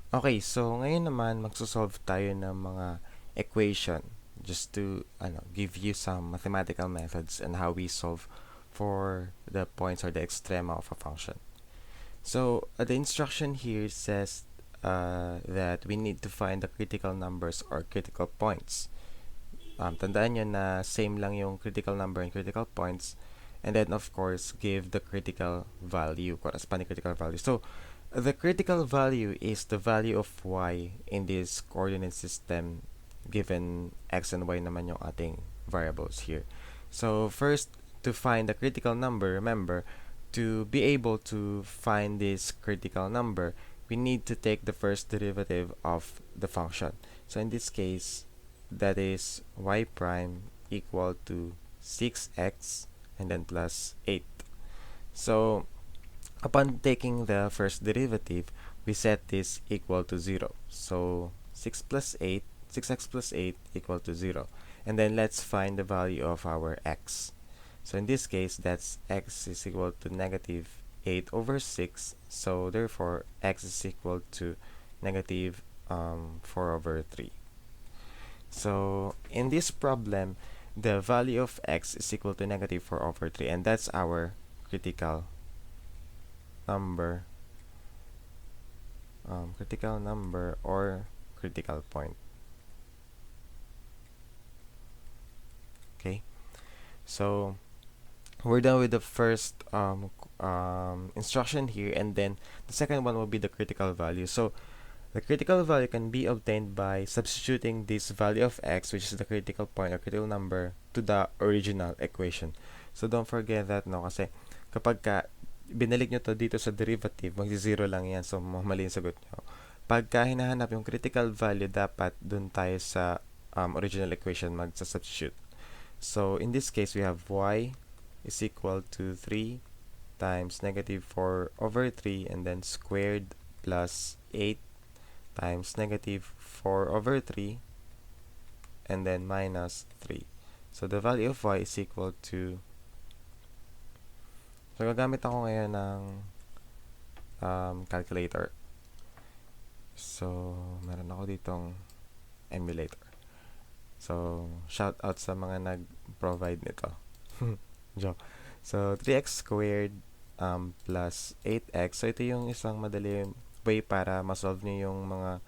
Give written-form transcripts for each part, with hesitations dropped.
Okay, so ngayon naman magsosolve tayo ng mga equation just to give you some mathematical methods and how we solve for the points or the extrema of a function. So the instruction here says that we need to find the critical numbers or critical points. Tandaan nyo na same lang yung critical number and critical points, and then of course give the critical value, corresponding critical value. So the critical value is the value of y in this coordinate system given x and y naman yung ating variables here. So first, to find the critical number, remember, to be able to find this critical number, we need to take the first derivative of the function. So in this case, that is y prime equal to 6x and then plus 8. So upon taking the first derivative, we set this equal to 0. So 6x plus 8 equal to 0. And then let's find the value of our x. So in this case, that's x is equal to negative 8 over 6. So therefore, x is equal to negative 4 over 3. So in this problem, the value of x is equal to negative 4 over 3, and that's our critical number or critical point. Okay, so we're done with the first instruction here, and then the second one will be the critical value. So the critical value can be obtained by substituting this value of x, which is the critical point or critical number, to the original equation. So don't forget that, no, kasi kapag binalik nyo to dito sa derivative, magzi-zero lang yan. So, mali yung sagot nyo. Pagka hinahanap yung critical value, dapat dun tayo sa original equation magsa-substitute. So, in this case, we have y is equal to 3 times negative 4 over 3 and then squared plus 8 times negative 4 over 3 and then minus 3. So, the value of y is equal to... So, gagamit ako ngayon ng calculator. So, meron ako ditong emulator. So, shout out sa mga nag-provide nito. Joke. So, 3x squared plus 8x. So, ito yung isang madali way para ma-solve nyo yung mga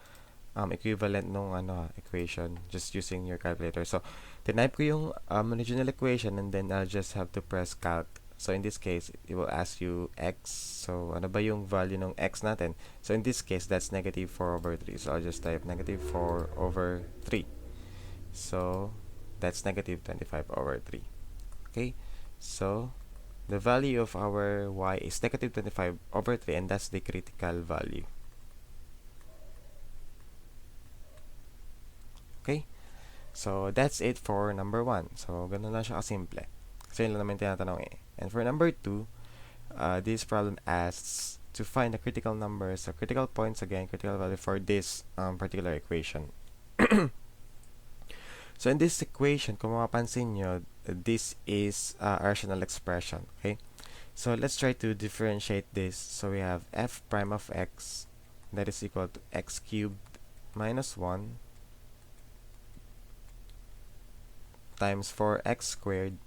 equivalent nung equation just using your calculator. So, tinype ko yung original equation and then I'll just have to press calc. So, in this case, it will ask you x. So, ano ba yung value ng x natin? So, in this case, that's negative 4 over 3. So, I'll just type negative 4 over 3. So, that's negative 25 over 3. Okay? So, the value of our y is negative 25 over 3, and that's the critical value. Okay? So, that's it for number 1. So, ganun lang siya kasimple. Kasi yun lang naman tinatanong eh. And for number 2, this problem asks to find the critical numbers, so critical points again, critical value for this particular equation. So in this equation, kung mapapansin nyo, this is a rational expression. Okay? So let's try to differentiate this. So we have f prime of x, that is equal to x cubed minus 1 times 4x squared.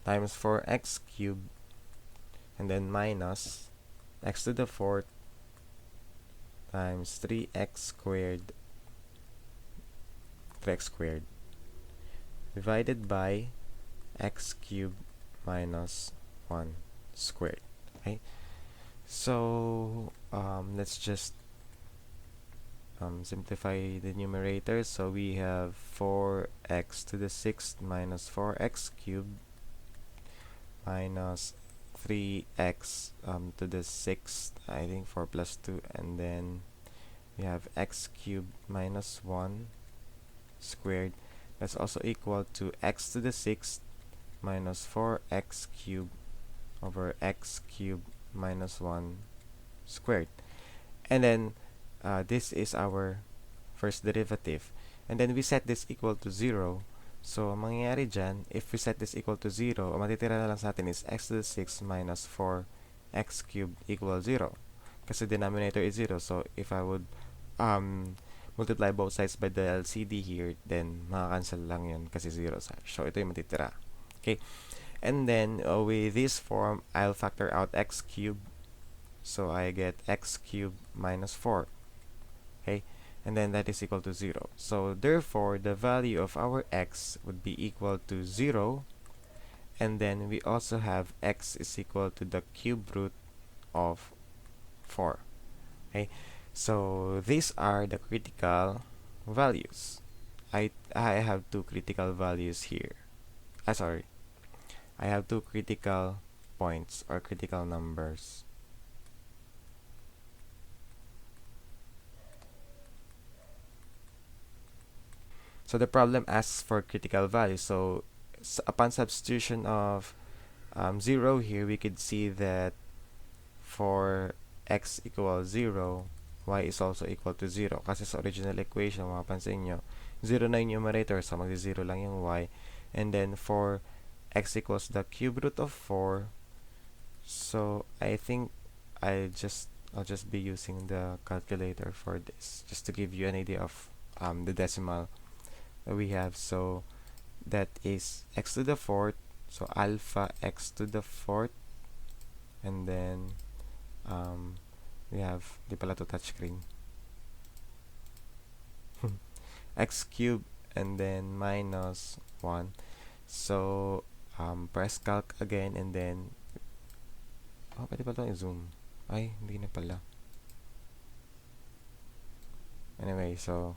Times 4x cubed, and then minus x to the 4th times 3x squared divided by x cubed minus 1 squared. Okay, so let's just simplify the numerator. So we have 4x to the 6th minus 4x cubed minus 3x to the 6th, I think 4 plus 2, and then we have x cubed minus 1 squared. That's also equal to x to the 6th minus 4x cubed over x cubed minus 1 squared. And then this is our first derivative. And then we set this equal to 0. So, ang mangyayari dyan, if we set this equal to 0, ang matitira na lang sa atin is x to the 6 minus 4x cubed equal 0. kasi denominator is 0. So, if I would multiply both sides by the LCD here, then makakancel lang yun kasi 0 sa. So, ito yung matitira. Okay. And then, with this form, I'll factor out x cubed. So, I get x cubed minus 4. Okay. And then, that is equal to 0. So, therefore, the value of our x would be equal to 0. And then, we also have x is equal to the cube root of 4. Okay. So, these are the critical values. I have two critical values here. Sorry. I have two critical points or critical numbers. So the problem asks for critical values. So upon substitution of 0 here, we could see that for x equals 0, y is also equal to 0. Kasi sa original equation, mapapansin nyo, 0 na yung numerator, so magzi-0 lang yung y. And then for x equals the cube root of 4, so I think I'll just be using the calculator for this, just to give you an idea of the decimal that we have. So that is x to the 4th, so alpha x to the 4th, and then we have, di pala to touchscreen, x cubed, and then minus 1. So press calc again, and then pwede pala itong zoom. Ay, hindi na pala. Anyway, so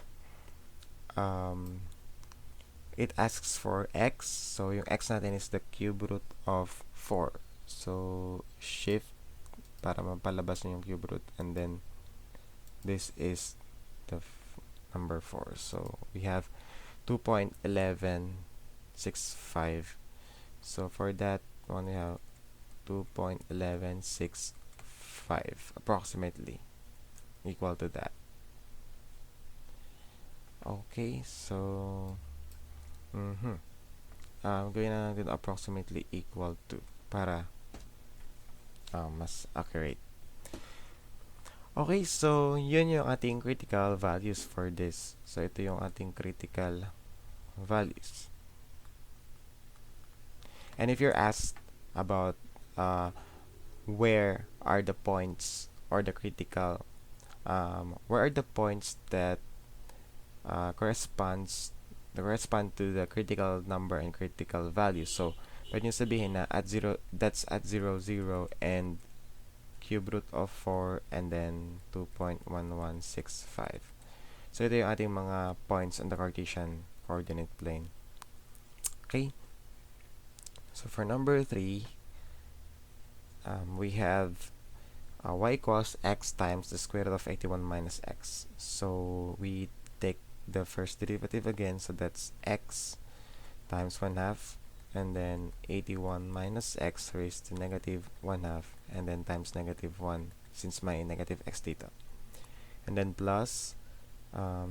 it asks for x. So yung x natin is the cube root of 4. So shift para mapalabas yung cube root, and then this is the number 4. So we have 2.1165. So for that one, we have 2.1165 approximately, equal to that. Okay, so gawin na natin approximately equal to para mas accurate. Okay, so yun yung ating critical values for this. So ito yung ating critical values. And if you're asked about where are the points or the critical, where are the points that correspond to the critical number and critical value. So, pwede nyo sabihin na at 0, that's at 0, 0, and cube root of 4, and then 2.1165. So, ito yung ating mga points on the Cartesian coordinate plane. Okay? So, for number 3, we have y equals x times the square root of 81 minus x. So, we take the first derivative again, so that's x times 1/2, and then 81 minus x raised to negative 1/2, and then times negative 1 since may negative x dito, and then plus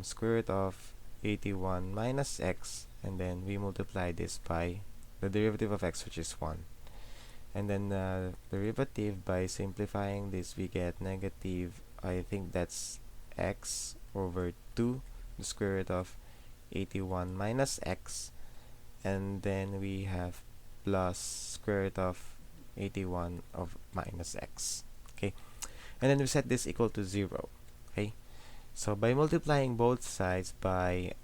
square root of 81 minus x, and then we multiply this by the derivative of x, which is 1, and then the derivative, by simplifying this, we get negative, I think that's x over 2, the square root of 81 minus x, and then we have plus square root of 81 of minus x. Okay, and then we set this equal to 0. Okay, so by multiplying both sides by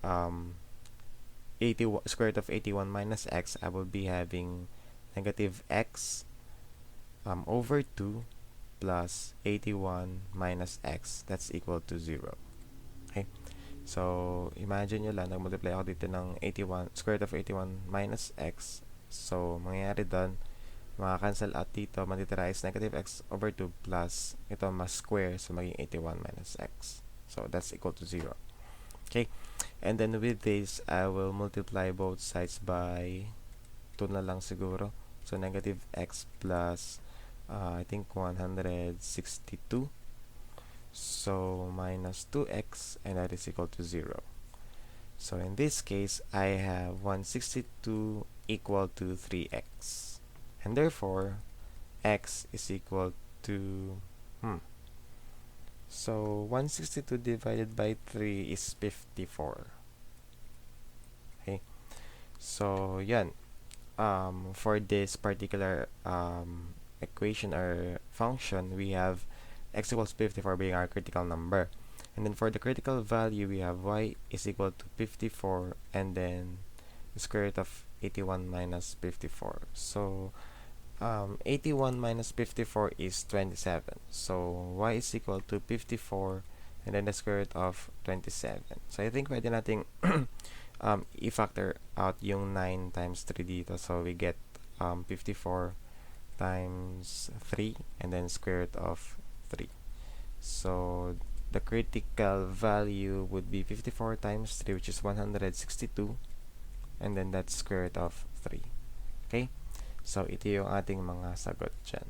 square root of 81 minus x, I will be having negative x over 2 plus 81 minus x, that's equal to 0. Okay, so imagine nyo lang, nag-multiply ako dito ng 81, square root of 81 minus x. So mangyayari doon, maka-cancel out dito, matitira is negative x over 2 plus ito mas square, so maging 81 minus x. So that's equal to 0. Okay, and then with this, I will multiply both sides by 2 na lang siguro. So negative x plus I think 162. So minus 2x, and that is equal to 0. So in this case, I have 162 equal to 3x. And therefore, x is equal to So 162 divided by 3 is 54. Okay. So yan. For this particular equation or function, we have x equals 54 being our critical number. And then for the critical value, we have y is equal to 54 and then the square root of 81 minus 54. So 81 minus 54 is 27. So y is equal to 54 and then the square root of 27. So I think pwede nating i-factor out yung 9 times 3 dito. So we get 54 times 3 and then square root of 3. So the critical value would be 54 times 3, which is 162, and then that's square root of 3. Okay? So ito yung ating mga sagot dyan.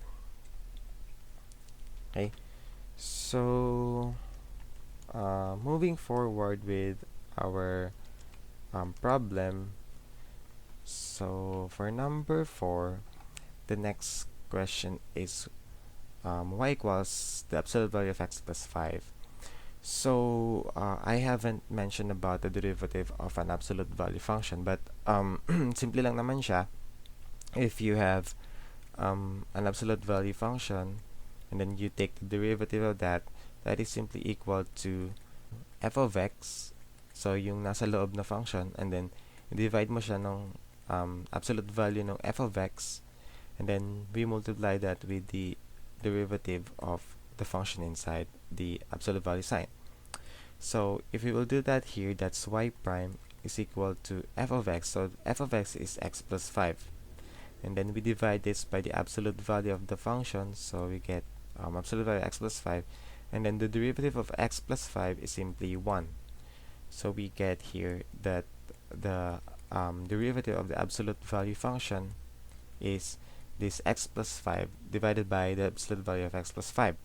Okay? So moving forward with our problem. So for number 4, the next question is y equals the absolute value of x plus 5. So I haven't mentioned about the derivative of an absolute value function, but simple lang naman siya. If you have an absolute value function and then you take the derivative of that, that is simply equal to f of x, so yung nasa loob na function, and then divide mo siya ng absolute value ng f of x, and then we multiply that with the derivative of the function inside the absolute value sign. So if we will do that here, that's y prime is equal to f of x. So f of x is x plus 5. And then we divide this by the absolute value of the function. So we get absolute value x plus 5. And then the derivative of x plus 5 is simply 1. So we get here that the derivative of the absolute value function is this x plus 5 divided by the absolute value of x plus 5.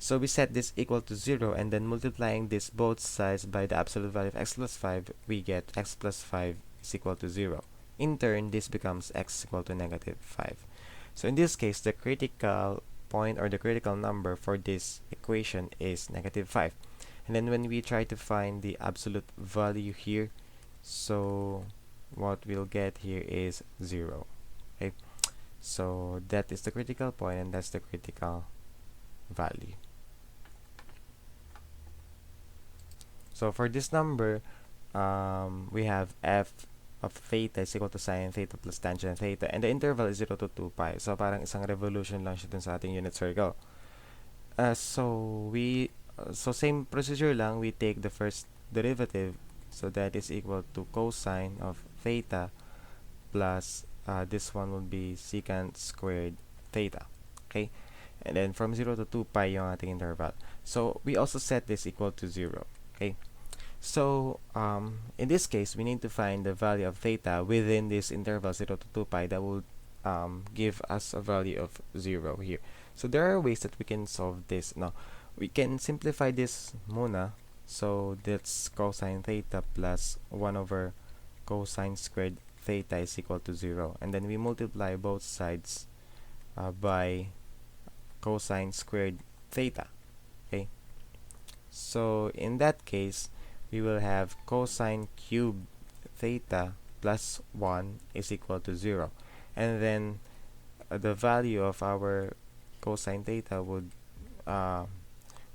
So we set this equal to 0, and then multiplying this both sides by the absolute value of x plus 5, we get x plus 5 is equal to 0. In turn, this becomes x equal to negative 5. So in this case, the critical point or the critical number for this equation is negative 5. And then when we try to find the absolute value here, so what we'll get here is 0. Okay, so that is the critical point, and that's the critical value. So for this number, we have f of theta is equal to sine theta plus tangent theta, and the interval is 0 to 2 pi. So parang isang revolution lang siya dun sa ating unit circle. So same procedure lang, we take the first derivative, so that is equal to cosine of theta plus this one will be secant squared theta. Okay, and then from 0 to 2 pi yung ating interval. So we also set this equal to 0. Okay, so in this case, we need to find the value of theta within this interval 0 to 2 pi that will give us a value of 0 here. So there are ways that we can solve this. Now, we can simplify this muna. So that's cosine theta plus 1 over cosine squared theta is equal to 0. And then we multiply both sides by cosine squared theta. Okay, so in that case, we will have cosine cubed theta plus 1 is equal to 0. And then the value of our cosine theta would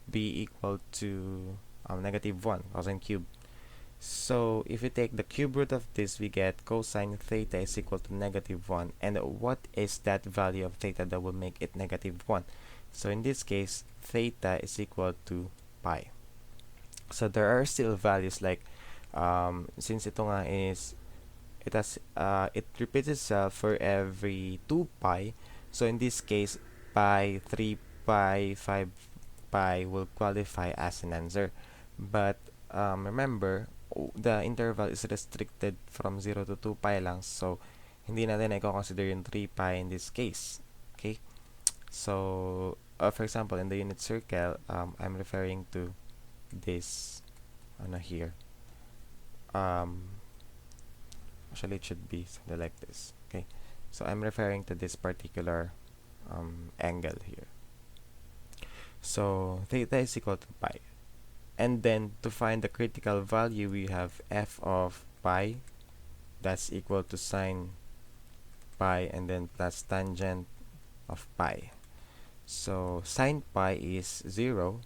be equal to negative 1, cosine cubed. So if we take the cube root of this, we get cosine theta is equal to negative 1. And what is that value of theta that will make it negative 1? So in this case, theta is equal to pi. So there are still values like since ito nga is it repeats itself for every 2 pi. So in this case, pi, 3 pi, 5 pi will qualify as an answer. But remember, the interval is restricted from 0 to 2 pi lang. So hindi natin i-consider yung 3 pi in this case. Okay? So for example, in the unit circle, I'm referring to this here. Actually, it should be something like this. Okay, so I'm referring to this particular angle here. So theta is equal to pi. And then to find the critical value, we have f of pi, that's equal to sine pi and then plus tangent of pi. So sine pi is 0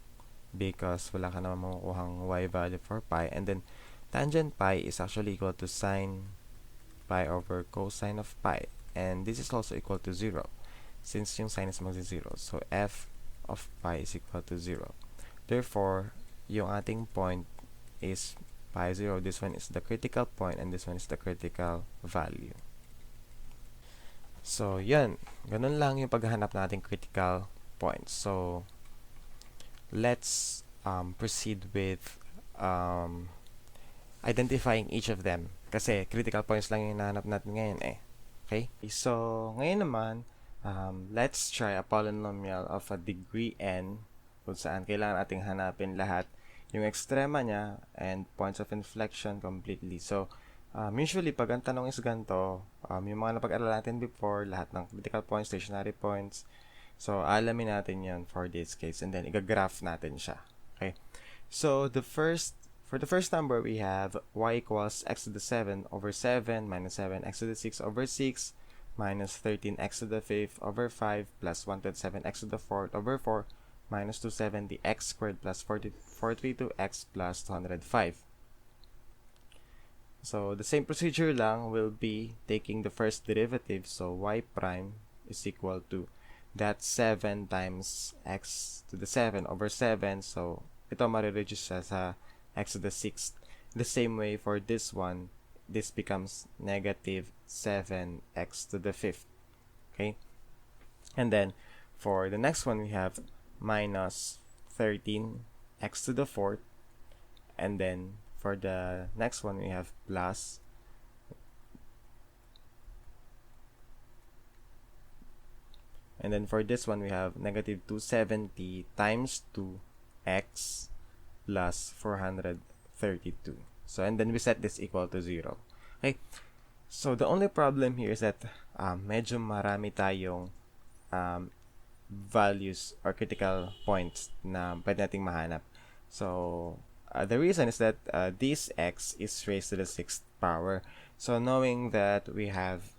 because wala ka naman makukuhang y value for pi, and then tangent pi is actually equal to sine pi over cosine of pi, and this is also equal to 0 since yung sine is magsi-0. So f of pi is equal to 0. Therefore, yung ating point is pi 0. This one is the critical point and this one is the critical value. So, yan. Ganun lang yung paghahanap nating critical points. So, let's proceed with identifying each of them. Kasi critical points lang yung hinahanap natin ngayon eh. Okay? So, ngayon naman, let's try a polynomial of a degree n kung saan kailangan nating hanapin lahat yung extrema niya and points of inflection completely. So, usually, pag ang tanong is ganito, yung mga napag-aralan natin before, lahat ng critical points, stationary points, so, alamin natin yan for this case, and then, i-graph natin siya. Okay? So, for the first number, we have y equals x to the 7 over 7 minus 7x to the 6 over 6 minus 13x to the 5th over 5 plus 127x to the 4th over 4 minus 270x squared plus 432x plus 205. So, the same procedure lang will be taking the first derivative. So, y prime is equal to that 7 times x to the 7 over 7. So, ito marireduce siya sa x to the 6th. The same way for this one, this becomes negative 7x to the 5th. Okay? And then, for the next one, we have minus 13x to the 4th. And then, for the next one, we have plus and then for this one, we have negative 270 times 2x plus 432. So, and then we set this equal to 0. Okay? So, the only problem here is that medyo marami tayong values or critical points na pwede nating mahanap. So, the reason is that this x is raised to the 6th power. So, knowing that we have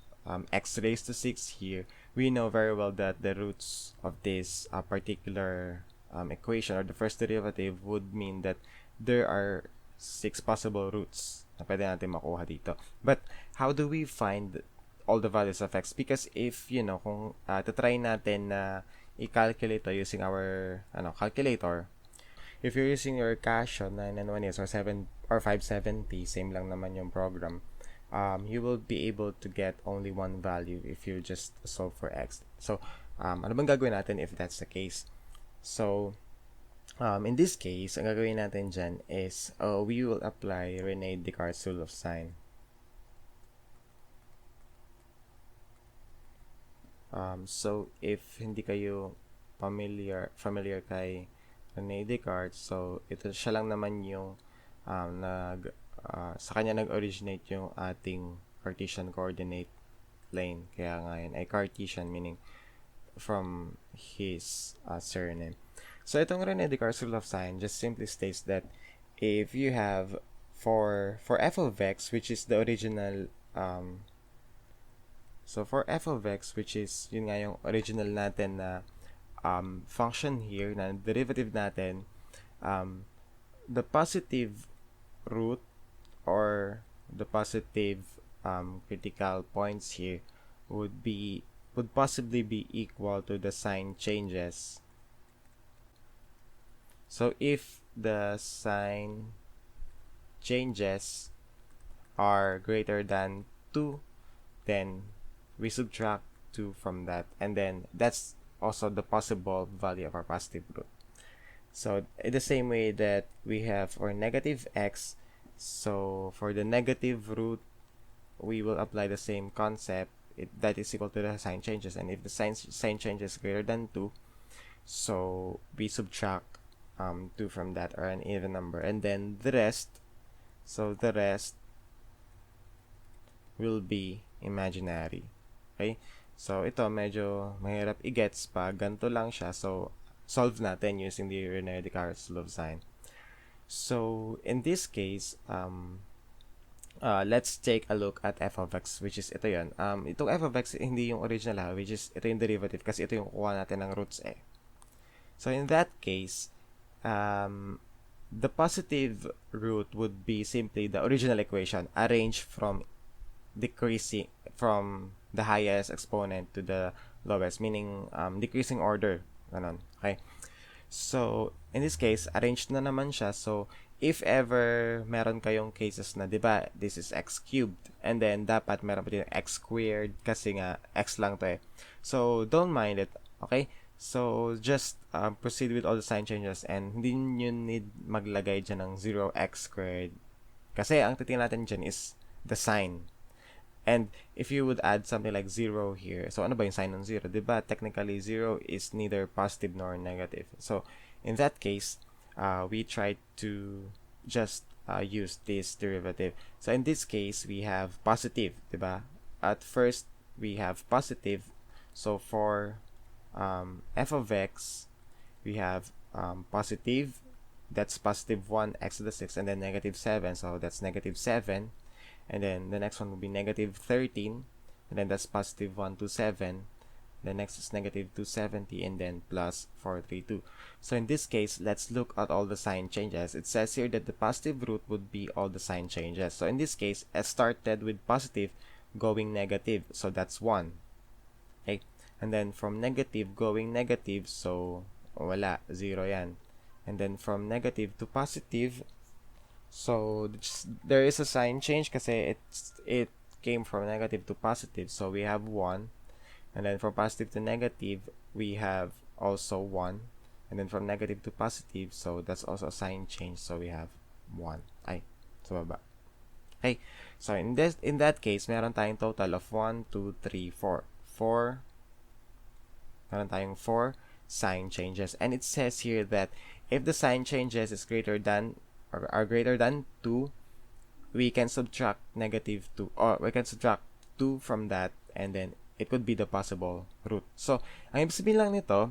x raised to 6 here, we know very well that the roots of this particular equation or the first derivative would mean that there are 6 possible roots na pwede natin makuha dito. But, how do we find all the values of x? Because if, kung try natin na i-calculate using our calculator, if you're using your Casio 991S or 7 or 570, same lang naman yung program, you will be able to get only one value if you just solve for x. So, ano bang gagawin natin if that's the case? So, in this case, ang gagawin natin dyan is we will apply Rene Descartes' rule of sign. So, if hindi kayo familiar kay Rene Descartes, so ito siya lang naman yung sa kanya nag-originate yung ating Cartesian coordinate plane. Kaya nga yun ay Cartesian, meaning from his surname. So, itong Rene Descartes' rule of sign just simply states that if you have for f of x, which is the original so, for f of x, which is, yun nga yung original natin na function here, na derivative natin, the positive root or the positive critical points here would possibly be equal to the sign changes. So, if the sign changes are greater than 2, then we subtract 2 from that, and then that's also the possible value of our positive root. So, in the same way that we have for negative x, so for the negative root, we will apply the same concept, that is equal to the sign changes, and if the sign changes greater than 2, so we subtract 2 from that, or an even number, and then the rest will be imaginary. Okay? So, ito medyo mahirap i-gets pa. Ganito lang siya. So, solve natin using the Rene-Descartes rule of sign. So in this case, let's take a look at f of x, which is ito yun. Itong f of x, hindi yung original which is ito yung derivative kasi ito yung kuha natin ng roots eh. So in that case, the positive root would be simply the original equation arranged from decreasing from the highest exponent to the lowest, meaning decreasing order. Ganon. Okay? So, in this case, arranged na naman siya. So, if ever meron kayong cases na, di ba, this is x cubed, and then dapat meron pa din x squared kasi nga x lang to eh. So, don't mind it, okay? So, just proceed with all the sign changes and hindi nyo need maglagay dyan ng 0x squared kasi ang titingnan natin dyan is the sign. And if you would add something like 0 here, so ano ba yung sign ng 0? Diba, technically 0 is neither positive nor negative. So, in that case, we try to just use this derivative. So, in this case, we have positive, diba? At first, we have positive. So, for f of x, we have positive, that's positive 1 x to the 6, and then negative 7, so that's negative 7. And then the next one will be negative 13, and then that's positive 1 to 7. The next is negative 270, and then plus 432. So in this case, let's look at all the sign changes. It says here that the positive root would be all the sign changes. So in this case, it started with positive going negative, so that's 1. Okay? And then from negative going negative, so wala, 0 yan. And then from negative to positive, so there is a sign change kasi it came from negative to positive, so we have 1. And then from positive to negative, we have also 1. And then from negative to positive, so that's also a sign change, so we have 1. Ay, sa baba. Okay, so in that case, meron tayong total of 1, 2, 3, 4. 4. Meron tayong 4 sign changes. And it says here that if the sign changes is greater than or are greater than 2, we can subtract negative 2, or we can subtract 2 from that, and then it could be the possible root. So, ang ibig sabihin lang nito,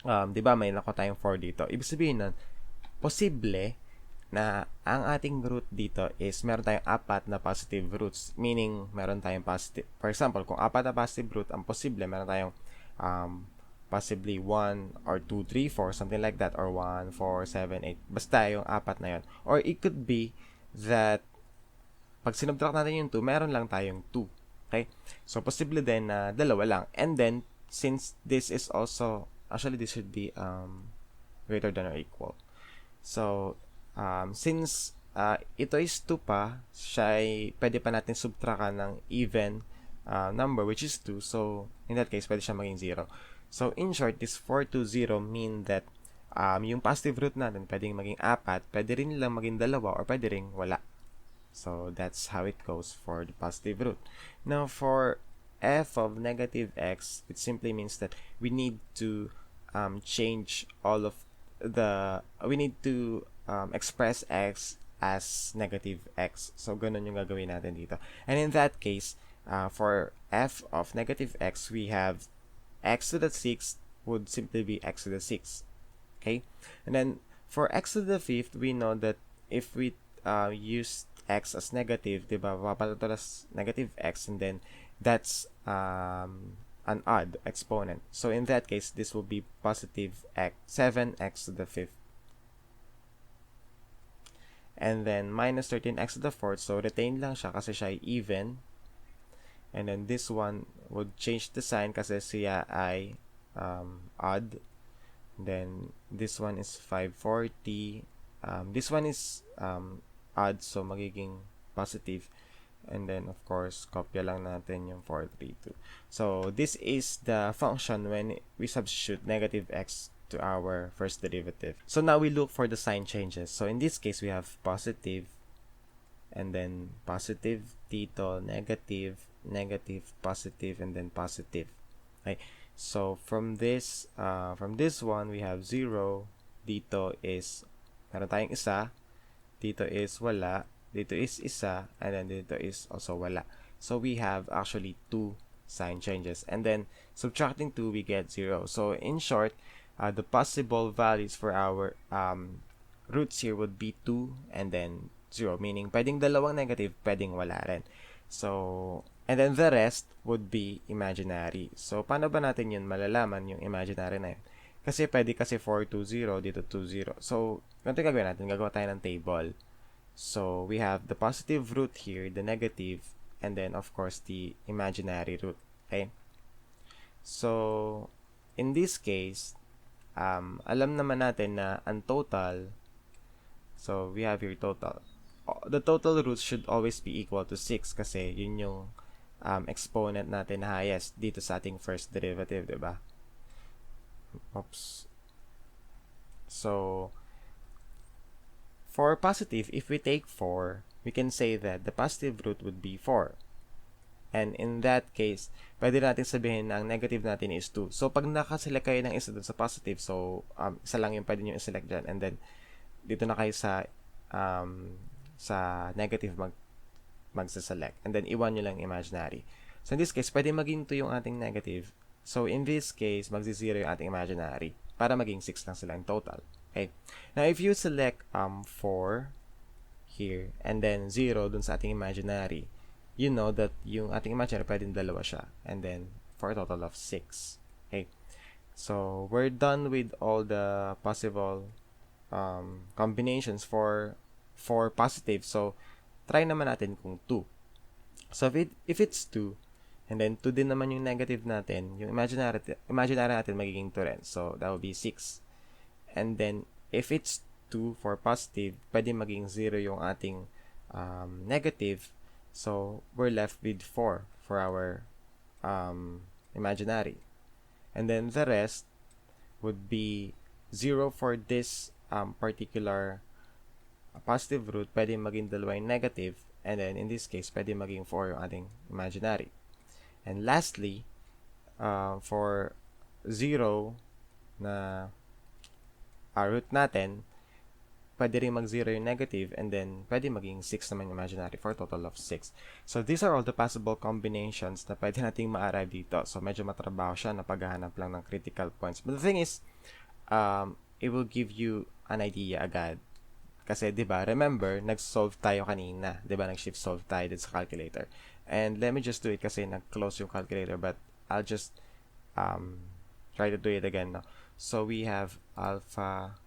di ba may nako tayong 4 dito. Ibig sabihin nun, posible na ang ating root dito is meron tayong 4 na positive roots. Meaning, meron tayong positive. For example, kung 4 na positive root, ang posible, meron tayong possibly 1 or 2, 3, 4, something like that, or 1, 4, 7, 8. Basta yung 4 na yun. Or it could be that pag sinubtract natin yung 2, meron lang tayong 2. Okay? So, posible din na dalawa lang. And then, since this is also, actually, this should be greater than or equal. So, since ito is 2 pa, siya ay pwede pa natin subtrakan ng even number, which is 2. So, in that case, pwede siya maging 0. So, in short, this 4 to 0 mean that yung positive root natin pwedeng maging 4, pwede rin lang maging 2, or pwede rin wala. So, that's how it goes for the positive root. Now, for f of negative x, it simply means that we need to change all of we need to express x as negative x. So, ganun yung gagawin natin dito. And in that case, for f of negative x, we have x to the 6 would simply be x to the 6. Okay? And then, for x to the 5th, we know that if we use x as negative, diba, papalit as negative x, and then that's an odd exponent. So, in that case, this will be positive x, 7x to the 5th. And then, minus 13x to the 4th. So, retain lang siya kasi siya ay even. And then, this one would change the sign kasi siya ay odd. Then, this one is 540. This one is odd, so magiging positive. And then, of course, kopya lang natin yung 432. So, this is the function when we substitute negative x to our first derivative. So, now we look for the sign changes. So, in this case, we have positive, and then positive dito, negative, negative, positive, and then positive. Okay? So, from this one, we have 0. Dito is, meron tayong isa. Dito is wala. Dito is isa. And then dito is also wala. So, we have actually 2 sign changes. And then, subtracting 2, we get 0. So, in short, the possible values for our roots here would be 2 and then 0, meaning pwedeng dalawang negative, pwedeng wala rin. So, and then the rest would be imaginary. So, paano ba natin yun malalaman yung imaginary na yun? Kasi pwede kasi 4, 2, 0, dito 2, 0. So, ganito yung gagawin natin. Gagawa tayo ng table. So, we have the positive root here, the negative, and then, of course, the imaginary root. Okay? So, in this case, alam naman natin na ang total, so we have here total. The total roots should always be equal to 6 kasi yun yung exponent natin na highest dito sa ating first derivative, diba? Oops. So, for positive, if we take 4, we can say that the positive root would be 4. And in that case, pwede natin sabihin na ang negative natin is 2. So, pag nakaselect kayo ng isa dun sa positive, so, isa lang yung pwede nyo i-select dyan. And then, dito na kayo sa negative magsaselect. And then, iwan nyo lang imaginary. So, in this case, pwede maging 2 yung ating negative. So, in this case, magzi-0 yung ating imaginary para maging 6 lang sila in total. Okay? Now, if you select 4 here and then 0 dun sa ating imaginary, you know that yung ating imaginary pwedeng dalawa siya. And then, for a total of 6. Okay? So, we're done with all the possible combinations for positive. So, try naman natin kung 2. So, if it's 2, and then 2 din naman yung negative natin, yung imaginary natin magiging 2 rin. So, that would be 6. And then, if it's 2 for positive, pwede maging 0 yung ating negative. So, we're left with 4 for our imaginary. And then the rest would be 0 for this particular positive root. Pwede maging dalawa yung negative. And then, in this case, pwede maging 4 yung ating imaginary. And lastly, for 0 na root natin, pwede rin mag-0 yung negative, and then pwede maging 6 naman yung imaginary for a total of 6. So, these are all the possible combinations na pwede nating ma-arrive dito. So, medyo matrabaho siya na paghahanap lang ng critical points. But the thing is, it will give you an idea agad. Kasi, di ba, remember, nag-solve tayo kanina. Di ba, nag-shift solve tayo din sa calculator. And let me just do it kasi nag-close yung calculator, but I'll just try to do it again. No? So, we have alpha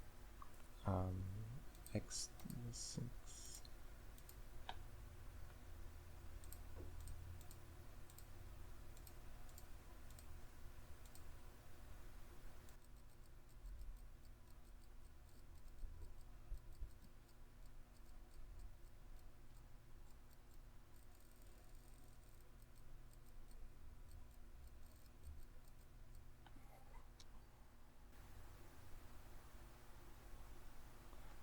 x 6.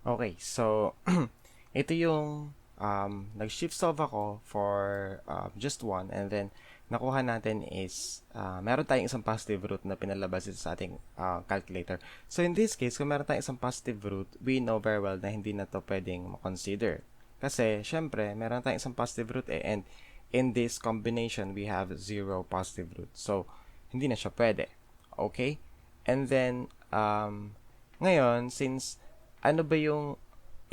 Okay, so ito yung nag-shift solve ako for just one, and then nakuha natin is meron tayong isang positive root na pinalabas ito sa ating calculator. So in this case, kung meron tayong isang positive root, we know very well na hindi na to pwedeng ma-consider. Kasi syempre, meron tayong isang positive root and in this combination, we have 0 positive root. So hindi na siya pwede. Okay? And then ngayon, since ano ba yung,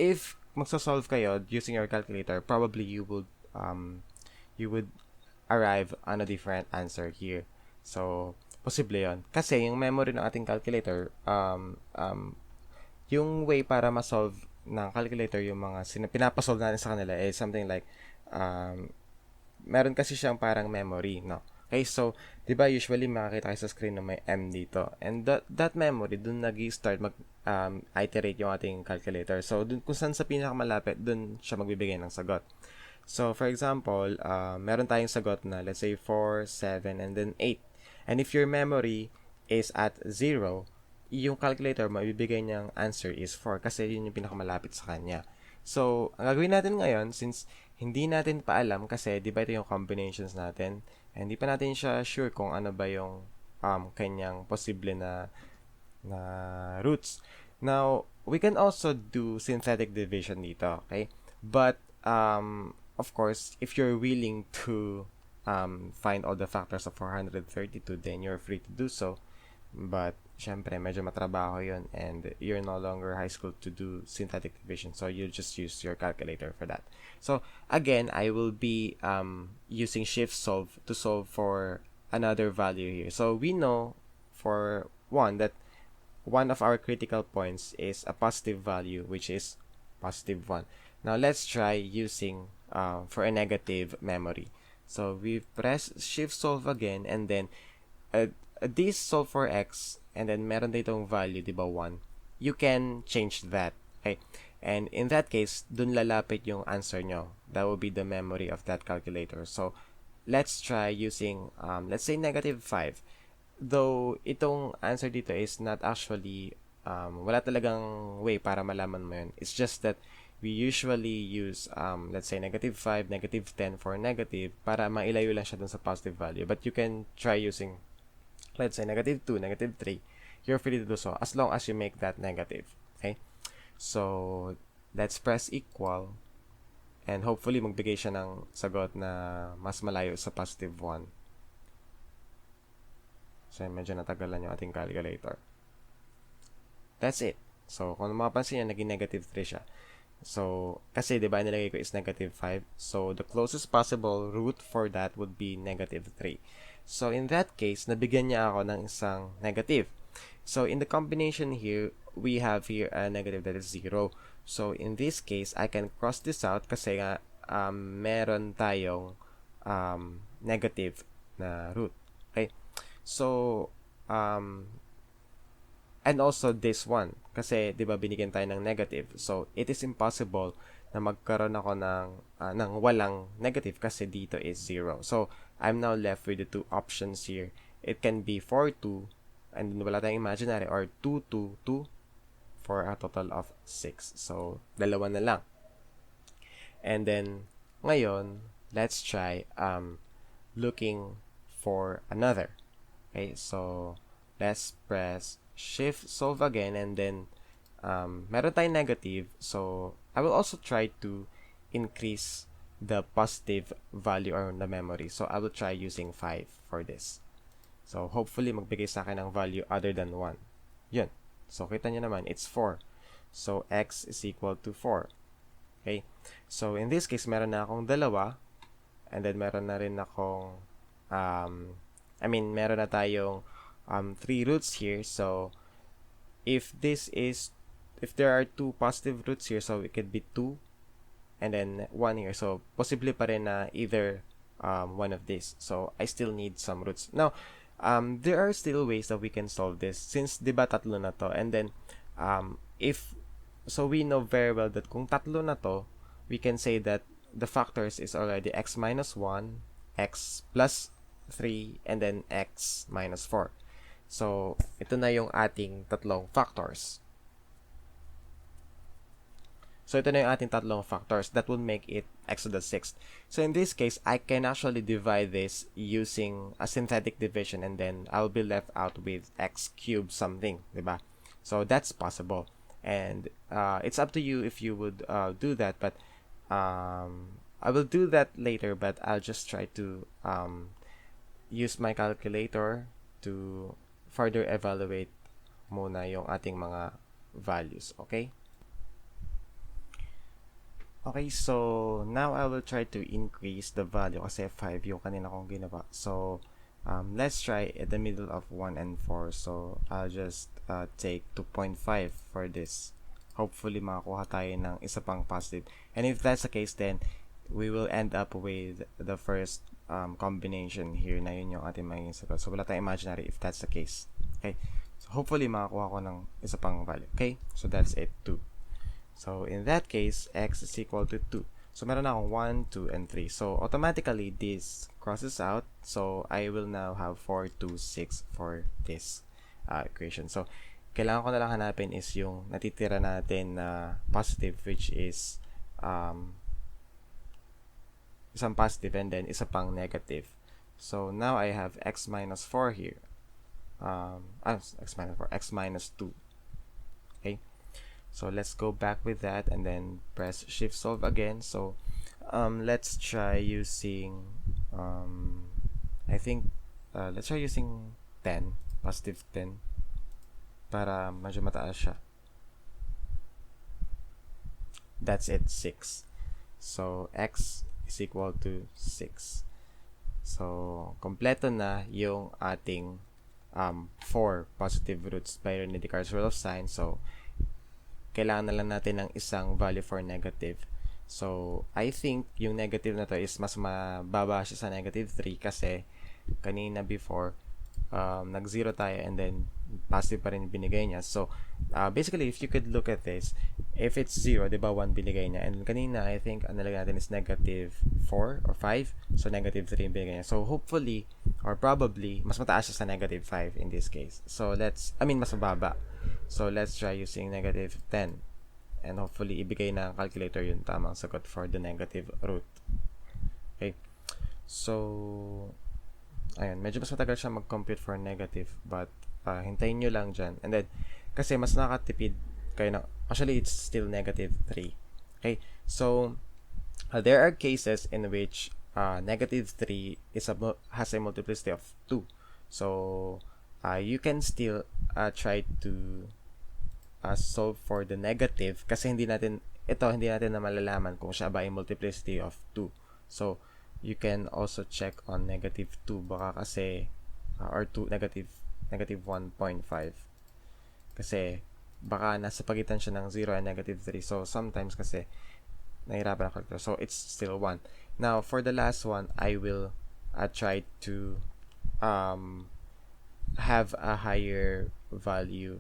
if magsasolve kayo using your calculator, probably you would arrive on a different answer here. So, posible yon. Kasi yung memory ng ating calculator, yung way para ma-solve ng calculator yung mga pinapasolve natin sa kanila is something like, meron kasi siyang parang memory, no? Okay, so, di ba usually makakita kayo sa screen na may M dito. And that memory, dun nag-start iterate yung ating calculator. So, dun, kung saan sa pinakamalapit, dun siya magbibigay ng sagot. So, for example, meron tayong sagot na, let's say, 4, 7, and then 8. And if your memory is at 0, yung calculator, mabibigay niyang answer is 4 kasi yun yung pinakamalapit sa kanya. So, ang gagawin natin ngayon, since hindi natin pa alam kasi, di ba ito yung combinations natin, hindi pa natin siya sure kung ano ba yung kanyang posible na roots. Now, we can also do synthetic division dito, okay? But, of course, if you're willing to find all the factors of 432, then you're free to do so. But, syempre medyo matrabaho yun, and you're no longer high school to do synthetic division, so you just use your calculator for that. So again, I will be using shift solve to solve for another value here. So we know for one that one of our critical points is a positive value, which is positive 1. Now let's try using for a negative memory. So we press shift solve again, and then this solve for x, and then meron ditong value, di ba, 1. You can change that. Okay? And in that case, dun lalapit yung answer nyo. That will be the memory of that calculator. So let's try using, let's say negative 5. Though itong answer dito is not actually, wala talagang way para malaman mo yun. It's just that we usually use, let's say negative 5, negative 10 for negative para mailayo lang siya dun sa positive value. But you can try using, let's say negative 2, negative 3. You're free to do so as long as you make that negative. Okay? So let's press equal, and hopefully magbigay siya ng sagot na mas malayo sa positive 1. So medyo natagalan yung ating calculator. That's it. So kung mapapansin niya, naging negative 3 siya. So kasi diba nilagay ko is negative 5. So the closest possible root for that would be negative 3. So in that case, nabigyan niya ako ng isang negative. So in the combination here, we have here a negative that is 0. So in this case, I can cross this out kasi nga meron tayong negative na root. Okay? So and also this one kasi 'di ba binigyan tayo ng negative. So it is impossible na magkaroon ako ng walang negative kasi dito is 0. So I'm now left with the two options here. It can be 4, 2, and wala tayong imaginary, or 2, 2, 2 for a total of 6. So dalawa na lang. And then ngayon, let's try looking for another. Okay, so let's press shift solve again, and then meron tayong negative. So I will also try to increase the positive value or the memory. So I will try using 5 for this. So hopefully magbigay sa akin ng value other than 1. Yun. So kita nyo naman, it's 4. So x is equal to 4. Okay? So in this case, meron na akong dalawa, and then meron na rin akong meron na tayong 3 roots here. So if there are 2 positive roots here, so it could be 2 and then 1 here. So possibly pa rin na either one of these. So I still need some roots. Now, there are still ways that we can solve this since diba tatlo na to, and then so we know very well that kung tatlo na to, we can say that the factors is already x minus 1, x plus 3, and then x minus 4. So ito na yung ating tatlong factors. So ito na yung ating tatlong factors that would make it x to the 6th. So in this case, I can actually divide this using a synthetic division, and then I'll be left out with x cubed something, diba? So that's possible, and it's up to you if you would do that, but I will do that later, but I'll just try to use my calculator to further evaluate muna yung ating mga values, okay? Okay, so now I will try to increase the value kasi 5 yung kanina kong ginawa. So let's try at the middle of 1 and 4. So I'll just take 2.5 for this. Hopefully makakuha tayo ng isa pang positive. And if that's the case, then we will end up with the first combination here na yun yung ating magiging sagot. So wala tayong imaginary if that's the case. Okay, so hopefully makakuha ko ng isa pang value. Okay, so that's it, 2. So in that case, x is equal to 2. So meron na akong 1, 2, and 3. So automatically this crosses out. So I will now have 4, 2, 6 for this equation. So kailangan ko na lang hanapin is yung natitira natin na positive, which is isang positive and then isa pang negative. So now I have x minus 4 here. X minus 4, x minus 2. Okay. So let's go back with that and then press shift solve again. So let's try using let's try using 10, positive 10. para medyo mataas siya. That's it, 6. So, x is equal to 6. So, kompleto na yung ating 4 positive roots by Rene Descartes' rule of sign. So, kailangan na lang natin ng isang value for negative. So, I think yung negative na to is mas mababa siya sa negative 3 kasi kanina before, nag-0 tayo and then positive pa rin binigay niya. So, basically, if you could look at this, if it's 0, di ba 1 binigay niya? And kanina, I think, ang nalagay natin is negative 4 or 5. So, negative 3 yung binigay niya. So, hopefully, or probably, mas mataas siya sa negative 5 in this case. So, mas mababa. So, let's try using negative 10. And hopefully, ibigay na ang calculator yung tamang sagot for the negative root. Okay. So, ayun, medyo mas matagal siya mag-compute for negative, but hintayin nyo lang dyan. And then, kasi mas nakatipid kayo na, actually, it's still negative 3. Okay, so, there are cases in which negative 3 has a multiplicity of 2. So, you can still try to solve for the negative kasi hindi natin na malalaman kung siya ba ay multiplicity of 2. So, you can also check on negative 2 baka kasi or 2 negative 1.5 kasi baka nasa pagitan siya ng 0 and negative 3. So sometimes kasi nahirapan ako calculator. So it's still 1. Now for the last one, I will try to have a higher value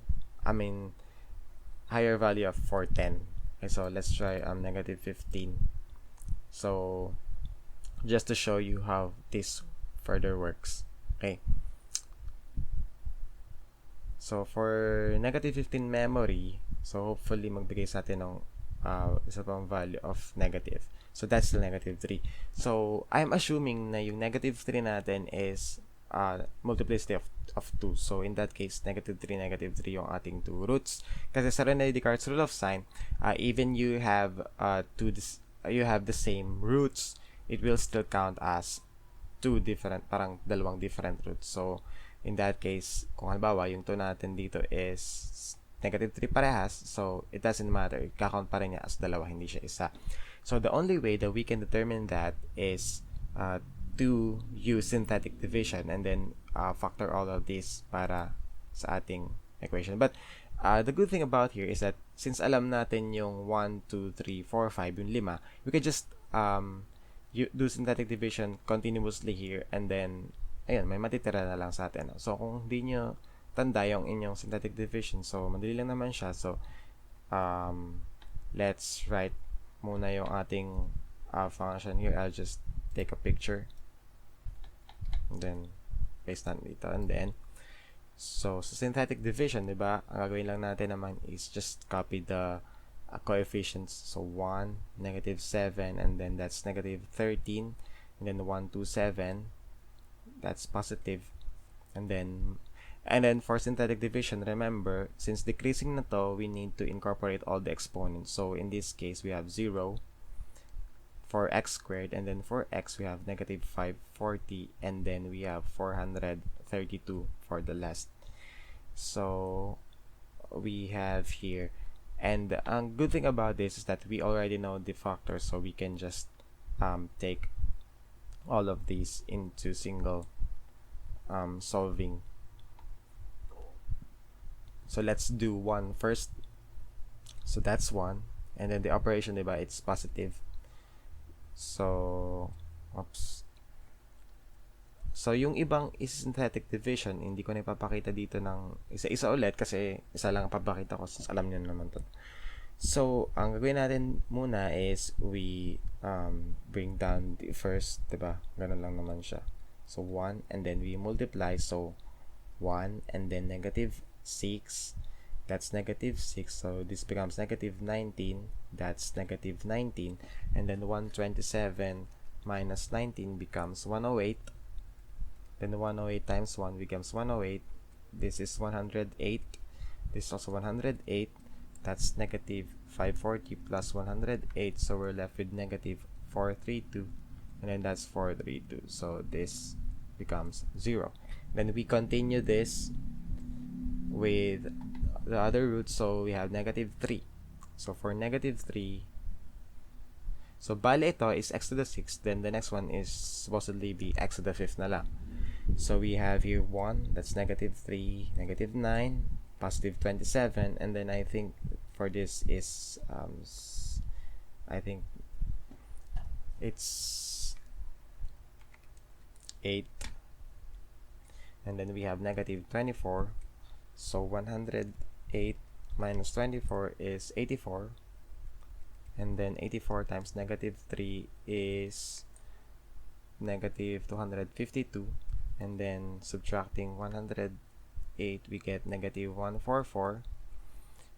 of 410. Okay, so let's try negative 15. So just to show you how this further works. Okay. So, for negative 15 memory, so hopefully magbigay sa atin ng isa pang value of negative. So, that's still negative 3. So, I'm assuming na yung negative 3 natin is multiplicity of 2. So, in that case, negative 3 yung ating two roots. Kasi sa Rene Descartes' rule of sign, even you have the same roots, it will still count as parang dalawang different roots. So, in that case, kung halimbawa, yung 2 natin dito is negative 3 parehas, so it doesn't matter. Kakount pa rin niya as dalawa, hindi siya isa. So, the only way that we can determine that is to use synthetic division and then factor all of this para sa ating equation. But, the good thing about here is that since alam natin yung 1, 2, 3, 4, 5, yung 5, we can just you do synthetic division continuously here and then ayun, may matitira na lang sa atin. So kung hindi nyo tanda yung inyong synthetic division, so madali lang naman siya. So let's write muna yung ating function here. I'll just take a picture and then paste natin dito and then so sa synthetic division, diba, ang gagawin lang natin naman is just copy the coefficients. So 1, negative 7, and then that's negative 13, and then 1, 2, 7, that's positive. And then for synthetic division, remember, since decreasing na to, we need to incorporate all the exponents. So in this case, we have 0 for x squared, and then for x, we have negative 540, and then we have 432 for the last. So we have here. And ang good thing about this is that we already know the factors, so we can just take all of these into single solving. So let's do 1 first. So that's 1, and then the operation, diba, it's positive. So, oops. So, yung ibang synthetic division, hindi ko na ipapakita dito ng isa-isa ulit kasi isa lang ang papakita ko since alam nyo naman to. So, ang gagawin natin muna is we bring down the first, diba? Ganun lang naman siya. So, 1, and then we multiply. So, 1, and then negative 6. That's negative 6. So, this becomes negative 19. That's negative 19. And then 127 minus 19 becomes 108. Then 108 times 1 becomes 108. This is 108. This is also 108. That's negative 540 plus 108. So we're left with negative 432. And then that's 432. So this becomes 0. Then we continue this with the other root, so we have negative 3. So for negative 3, so bali ito is x to the 6th, then the next one is supposedly be x to the 5th na lang. So we have here 1, that's negative 3, negative 9, positive 27, and then I think for this is, I think it's 8, and then we have negative 24, so 108 minus 24 is 84, and then 84 times negative 3 is negative 252, and then subtracting 108 we get negative 144,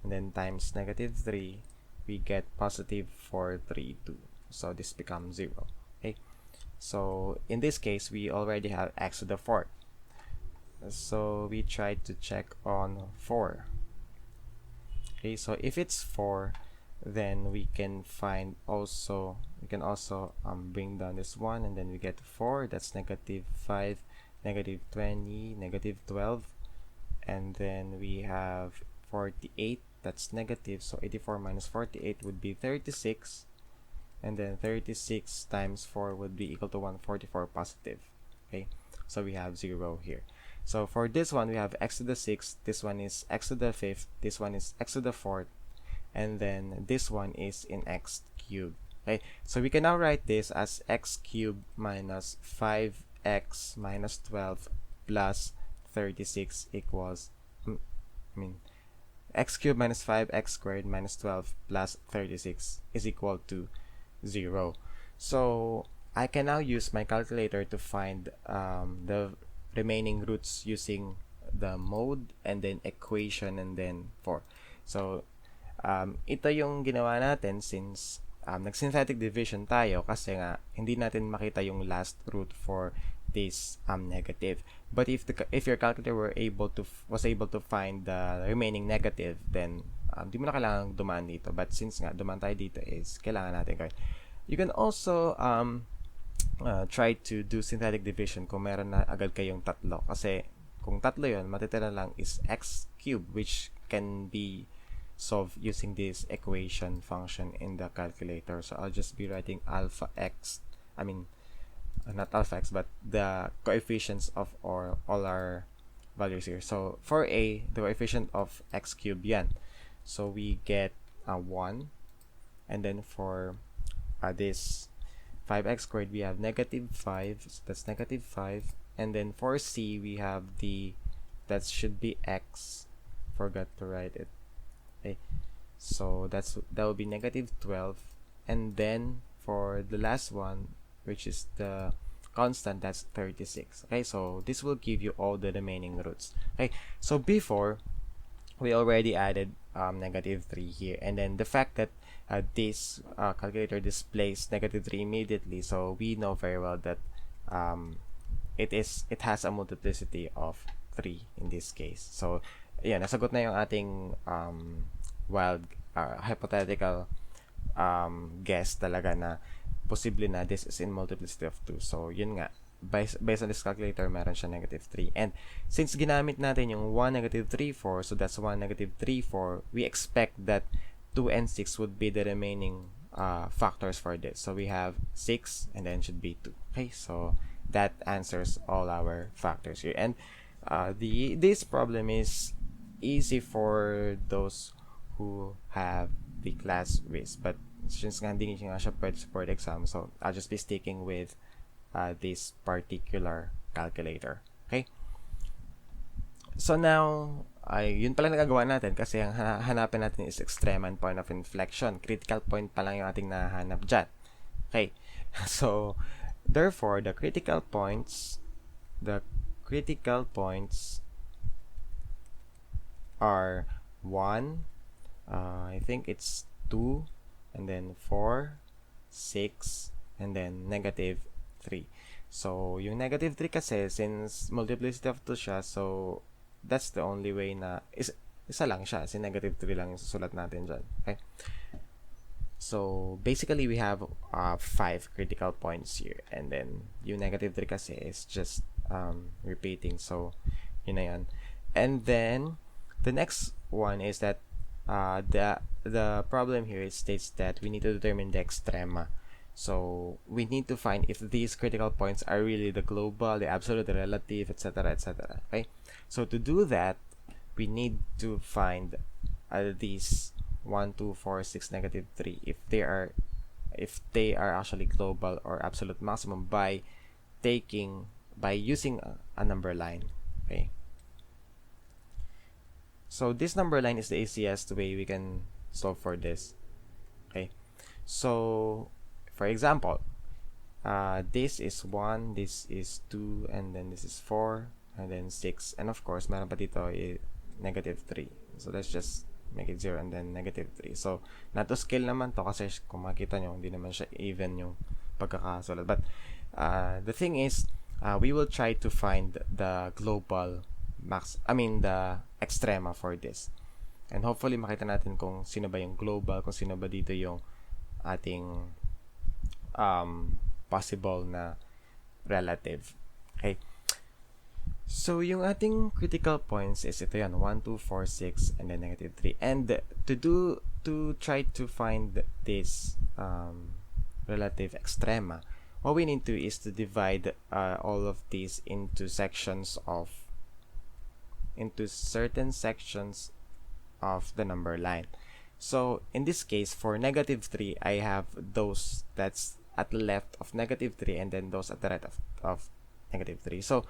and then times negative 3 we get positive 432, so this becomes 0. Okay, so in this case we already have x to the 4th, so we try to check on 4. Okay, so if it's 4, then we can also bring down this 1, and then we get 4, that's negative 5, negative 20, negative 12, and then we have 48, that's negative, so 84 minus 48 would be 36, and then 36 times 4 would be equal to 144 positive. Okay, so we have 0 here. So for this one we have x to the 6th, this one is x to the 5th, this one is x to the 4th, and then this one is in x cubed. Okay, so we can now write this as x cubed minus 5x minus 12 plus 36 equals, x cubed minus 5x squared minus 12 plus 36 is equal to 0. So I can now use my calculator to find the remaining roots using the mode and then equation and then 4. So ito yung ginawa natin since nag-synthetic division tayo kasi nga hindi natin makita yung last root for this negative. But if your calculator was able to find the remaining negative, then di mo na kailangan dumaan dito. But since nga dumaan tayo dito is kailangan natin gawin. You can also try to do synthetic division kung meron na agad kayong tatlo, kasi kung tatlo yon, matitira lang is x cubed, which can be solved using this equation function in the calculator. So I'll just be writing alpha x, not alpha x, but the coefficients of all our values here. So for a, the coefficient of x cubed yan, so we get 1, and then for this 5x squared we have negative 5, so that's negative 5, and then for c we have that should be x, forgot to write it. Okay, so that will be negative 12, and then for the last one, which is the constant, that's 36. Okay, so this will give you all the remaining roots. Okay, so before we already added negative 3 here, and then the fact that this calculator displays negative 3 immediately, so we know very well that it has a multiplicity of 3 in this case. So yeah, nasagot na yung ating wild hypothetical guess talaga na posible na this is in multiplicity of 2. So yun nga, based on this calculator, meron siya negative 3. And since ginamit natin yung 1, negative 3, 4, so that's 1, negative 3, 4, we expect that 2 and 6 would be the remaining factors for this. So we have 6, and then should be 2. Okay, so that answers all our factors here. And this problem is easy for those who have the class risk, but since nga hindi nga siya pwede sa board exam, so I'll just be sticking with this particular calculator. Okay, so now yun pala nagagawa natin kasi ang hanapin natin is extrema and point of inflection. Critical point pa lang yung ating nahanap dyan. Okay, so therefore the critical points are 1, I think it's 2, and then 4, 6, and then negative 3. So yung negative 3 kasi, since multiplicity of 2 siya, so that's the only way na isa lang siya, kasi negative 3 lang yung susulat natin dyan. Okay, so basically we have 5 critical points here, and then yung negative 3 kasi is just repeating, so yun na yan. And then The next one is that the problem here, it states that we need to determine the extrema. So we need to find if these critical points are really the global, the absolute, the relative, etc., etc. Okay. So to do that, we need to find these 1, 2, 4, 6, -3 if they are actually global or absolute maximum by using a number line. Okay. So this number line is the easiest way we can solve for this. Okay. So for example, this is 1, this is 2, and then this is 4, and then 6, and of course meron pa dito -3. So let's just make it 0 and then -3. So not to scale naman to kasi kung makita nyo hindi naman siya even yung pagkakasulat. But the thing is, we will try to find the global the extrema for this. And hopefully makita natin kung sino ba yung global, kung sino ba dito yung ating possible na relative. Okay. So yung ating critical points is ito yan, 1, 2, 4, 6, and then -3. And to try to find this relative extrema, what we need to is to divide all of these into certain sections of the number line. So in this case, for -3, I have those that's at the left of -3 and then those at the right of -3. So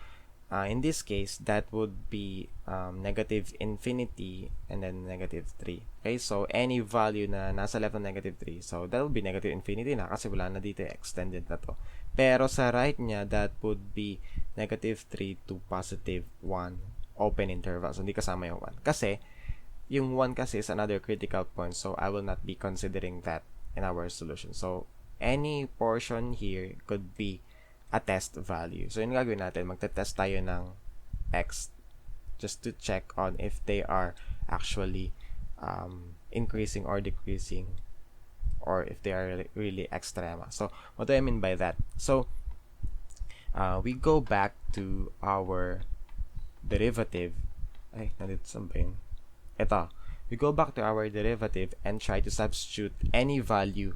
in this case, that would be -infinity and then -3. Okay, so any value na nasa left ng -3, so that would be -infinity na kasi wala na dito extended na to. Pero sa right niya, that would be -3 to +1 open interval. So hindi kasama yung 1. Kasi yung 1 kasi is another critical point, so I will not be considering that in our solution. So any portion here could be a test value. So yun gagawin natin, magte-test tayo ng x just to check on if they are actually increasing or decreasing, or if they are really extrema. So what do I mean by that? So we go back to our derivative. Ay, nandito saan ba yun? Ito. We go back to our derivative and try to substitute any value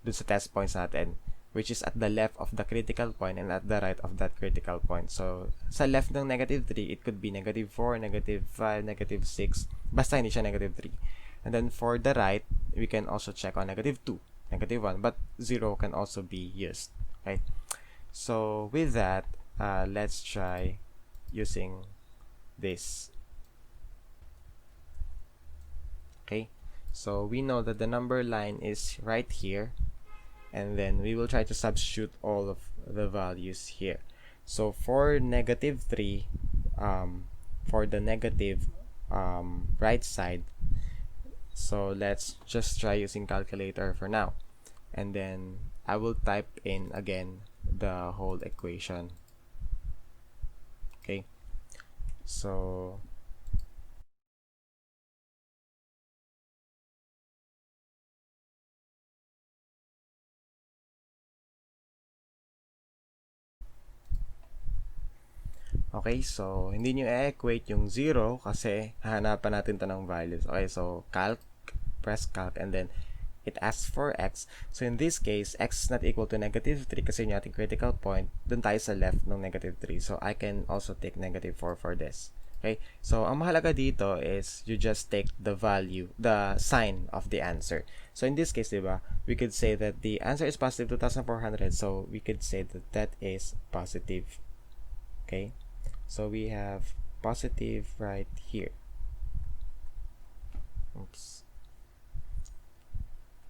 dun sa test points natin, which is at the left of the critical point and at the right of that critical point. So sa left ng -3, it could be -4, -5, -6, basta hindi siya -3. And then for the right, we can also check on -2, -1, but 0 can also be used. Okay. So with that, let's try using this. Okay, so we know that the number line is right here, and then we will try to substitute all of the values here. So for -3, for the negative right side, so let's just try using calculator for now, and then I will type in again the whole equation. Okay, so okay, so hindi nyo i-equate yung 0 kasi hahanapan natin to ng values. Okay, so press calc, and then it asks for x. So in this case, x is not equal to -3 kasi yung ating critical point, dun tayo sa left ng -3. So I can also take -4 for this. Okay, so ang mahalaga dito is you just take the value, the sign of the answer. So in this case, diba, we could say that the answer is positive 2,400. So we could say that that is positive. Okay, so we have positive right here. Oops.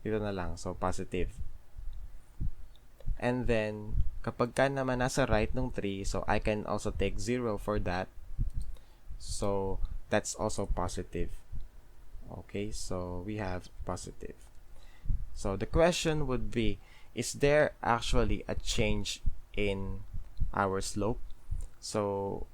Dito na lang. So positive. And then, kapag ka naman nasa right ng 3, so I can also take 0 for that. So that's also positive. Okay, so we have positive. So the question would be, is there actually a change in our slope? So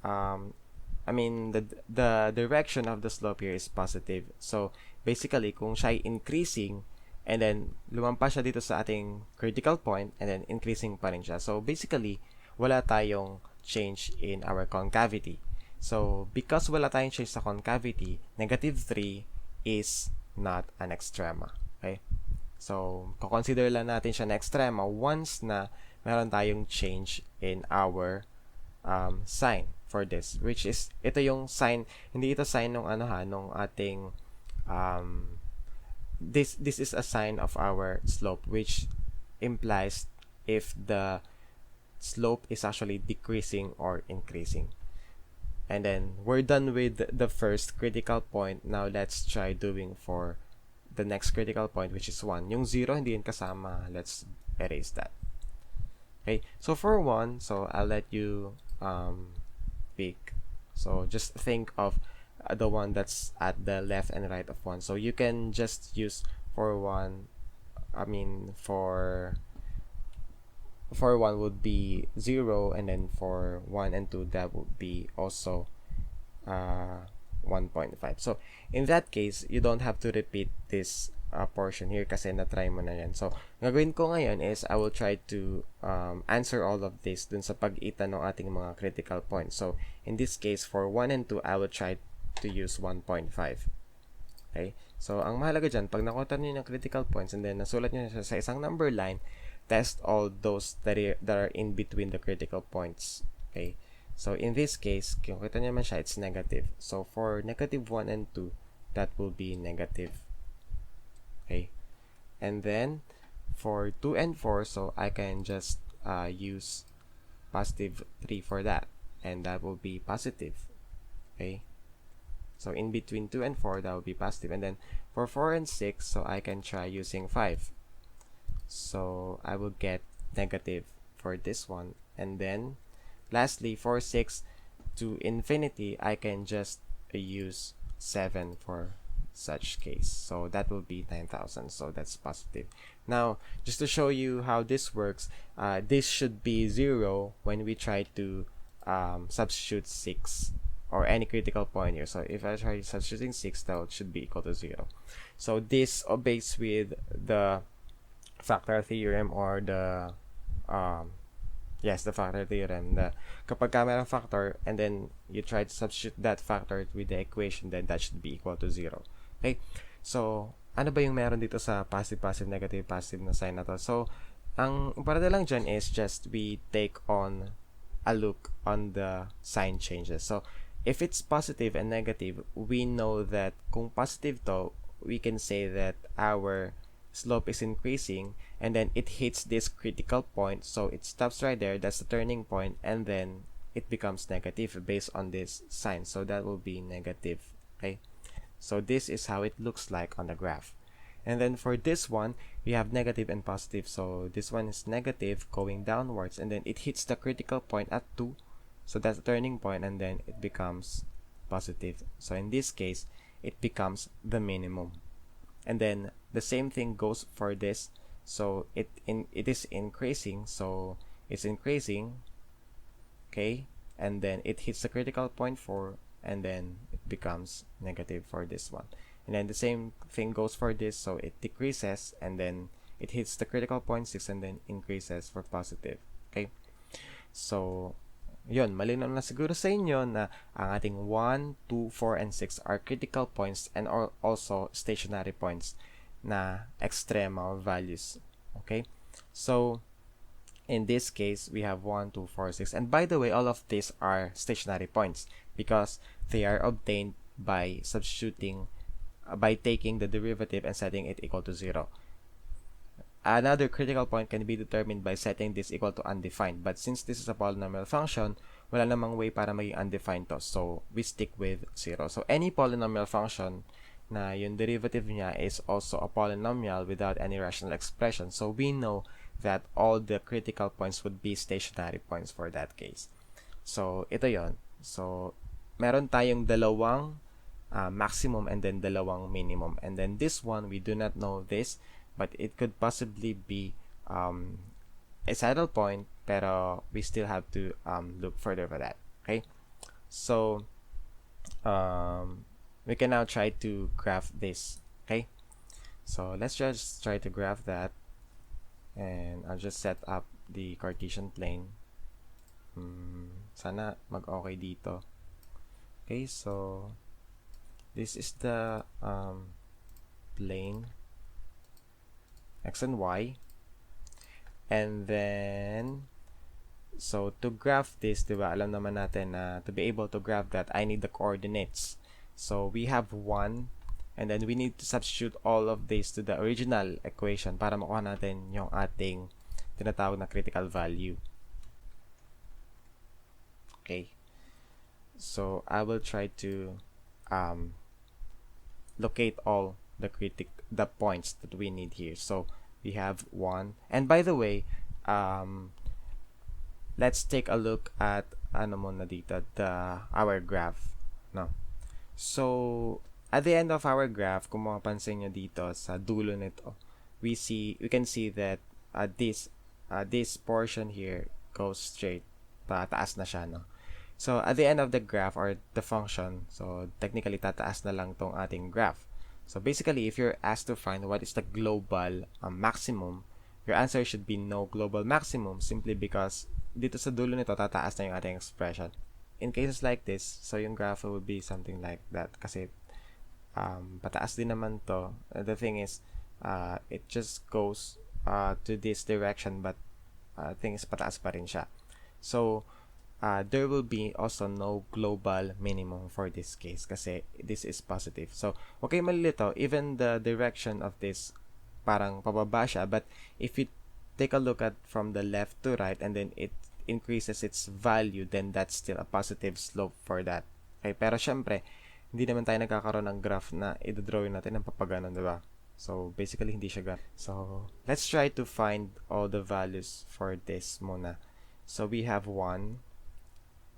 I mean the direction of the slope here is positive. So basically kung siya ay increasing and then lumampas siya dito sa ating critical point and then increasing pa rin siya. So basically wala tayong change in our concavity. So, because wala tayong change sa concavity, negative 3 is not an extrema. Okay? So, kukonsider lang natin siya na extrema once na meron tayong change in our sign for this, which is, ito yung sign, hindi ito sign nung nung ating, this is a sign of our slope, which implies if the slope is actually decreasing or increasing. And then, we're done with the first critical point. Now, let's try doing for the next critical point, which is 1. Yung 0, hindi yun kasama. Let's erase that. Okay, so for 1, so I'll let you pick. So, just think of the one that's at the left and right of 1. So, you can just use for 1, for 1 would be 0, and then for 1 and 2, that would be also 1.5. So, in that case, you don't have to repeat this portion here kasi na-try mo na yan. So, gagawin ko ngayon is I will try to answer all of this dun sa pag-ita ng ating mga critical points. So, in this case, for 1 and 2, I will try to use 1.5. Okay? So, ang mahalaga dyan, pag nakuha nyo yung critical points and then nasulat nyo siya sa isang number line, test all those that are in between the critical points. Okay? So, in this case, kung kita nyo naman siya, it's negative. So, for negative 1 and 2, that will be negative. Okay? And then, for 2 and 4, so I can just use positive 3 for that. And that will be positive. Okay? So, in between 2 and 4, that will be positive. And then, for 4 and 6, so I can try using 5. So, I will get negative for this one. And then, lastly, for 6 to infinity, I can just use 7 for such case. So, that will be 9,000. So, that's positive. Now, just to show you how this works, this should be 0 when we try to substitute 6 or any critical point here. So, if I try substituting 6, that should be equal to 0. So, this obeys with the Factor Theorem or the the Factor Theorem. Kapag ka mayroong factor and then you try to substitute that factor with the equation, then that should be equal to 0. Okay? So, ano ba yung meron dito sa positive, positive, negative, positive na sign na to? So, ang importante lang dyan is just we take on a look on the sign changes. So, if it's positive and negative, we know that kung positive to, we can say that our slope is increasing and then it hits this critical point, so it stops right there. That's the turning point, and then it becomes negative based on this sign. So that will be negative. Okay, so this is how it looks like on the graph. And then for this one, we have negative and positive. So this one is negative going downwards, and then it hits the critical point at 2. So that's the turning point, and then it becomes positive. So in this case, it becomes the minimum. And then the same thing goes for this. So it is increasing. So it's increasing. Okay, and then it hits the critical point 4, and then it becomes negative for this one. And then the same thing goes for this. So it decreases, and then it hits the critical point 6, and then increases for positive. Okay, so yun, malinaw na siguro sa inyo na ang ating 1, 2, 4, and 6 are critical points and also stationary points na extrema values. Okay? So, in this case, we have 1, 2, 4, 6. And by the way, all of these are stationary points because they are obtained by substituting, by taking the derivative and setting it equal to 0. Another critical point can be determined by setting this equal to undefined. But since this is a polynomial function, wala namang way para maging undefined to. So, we stick with 0. So, any polynomial function na yung derivative niya is also a polynomial without any rational expression. So, we know that all the critical points would be stationary points for that case. So, ito yon. So, meron tayong dalawang maximum and then dalawang minimum. And then this one, we do not know this, but it could possibly be a saddle point, pero we still have to look further for that. Okay, so we can now try to graph this. Okay, so let's just try to graph that, and I'll just set up the Cartesian plane. Sana mag-okay dito. Okay, so this is the plane x and y, and then so to graph this, diba, alam naman natin na to be able to graph that, I need the coordinates. So we have 1, and then we need to substitute all of this to the original equation para makuha natin yung ating tinatawag na critical value. Okay. So I will try to locate all the points that we need here. So we have 1, and by the way, let's take a look at our graph, no? So at the end of our graph, kung mapapansin nyo dito sa dulo nito, we can see that this portion here goes straight, pataas na siya, no? So at the end of the graph or the function, so technically tataas na lang tong ating graph. So basically, if you're asked to find what is the global maximum, your answer should be no global maximum, simply because dito sa dulo nito tataas na yung ating expression. In cases like this, so yung graph would be something like that kasi pataas din naman to. The thing is, it just goes to this direction, but thing is pataas pa rin siya. So there will be also no global minimum for this case kasi this is positive. So okay, malilito, even the direction of this parang pababa siya, but if you take a look at from the left to right and then it increases its value, then that's still a positive slope for that. Okay, pero syempre hindi naman tayo nagkakaroon ng graph na i-drawing natin ng papaganon, diba? So basically hindi siya graph. So let's try to find all the values for this muna. So we have 1,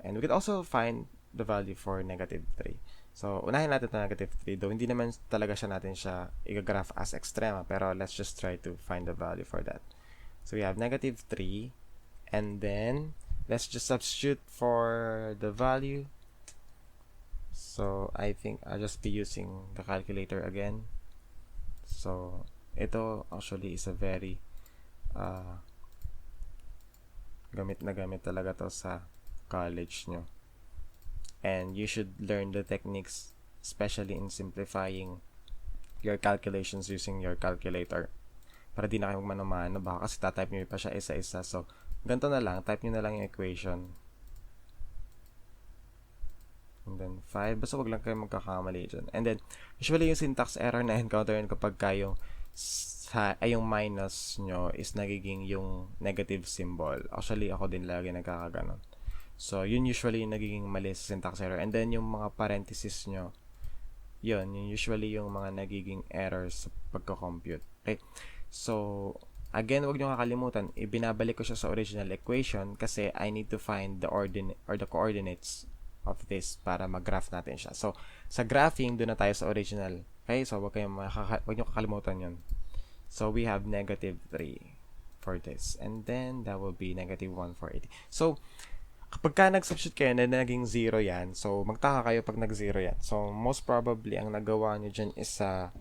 and we could also find the value for negative 3. So unahin natin ito negative 3, though hindi naman talaga natin siya i-graph as extrema, pero let's just try to find the value for that. So we have negative 3, and then let's just substitute for the value. So I think I'll just be using the calculator again. So ito actually is a very gamit na gamit talaga to sa college nyo, and you should learn the techniques, especially in simplifying your calculations using your calculator, para di na kayo manumano, baka kasi tatype nyo pa siya isa-isa. So ganito na lang, type nyo na lang yung equation, and then 5, basta wag lang kayo magkakamali dyan. And then usually yung syntax error na encounter yun kapag yung yung minus nyo is nagiging yung negative symbol. Actually ako din lagi nagkakaganon. So yun usually yung nagiging mali sa syntax error, and then yung mga parentheses nyo, yun usually yung mga nagiging errors sa pagko-compute. Okay, so again, wag nyo kakalimutan, ibinabalik ko siya sa original equation kasi I need to find the ordinate or the coordinates of this para mag-graph natin siya. So sa graphing, doon na tayo sa original. Okay, so wag nyo kakalimutan yun. So we have negative 3 for this, and then that will be negative 1 for 80. So kapag ka nag-substitute kayo na naging 0 yan, so magtaka kayo pag nag-0 yan. So most probably ang nagawa nyo dyan is sa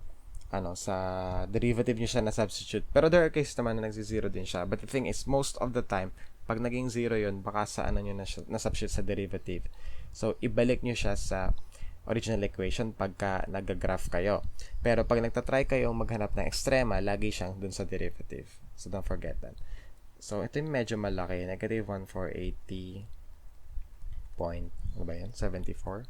derivative nyo siya na substitute. Pero there are cases naman na nag-0 din siya. But the thing is, most of the time, pag naging 0 yun, baka sa nyo na substitute sa derivative. So ibalik nyo siya sa original equation pagka nag-graph kayo. Pero pag nagtatry kayo maghanap ng extrema, lagi siyang dun sa derivative. So don't forget that. So ito yung medyo malaki, negative 1 for 80 point, ano ba yan? 74.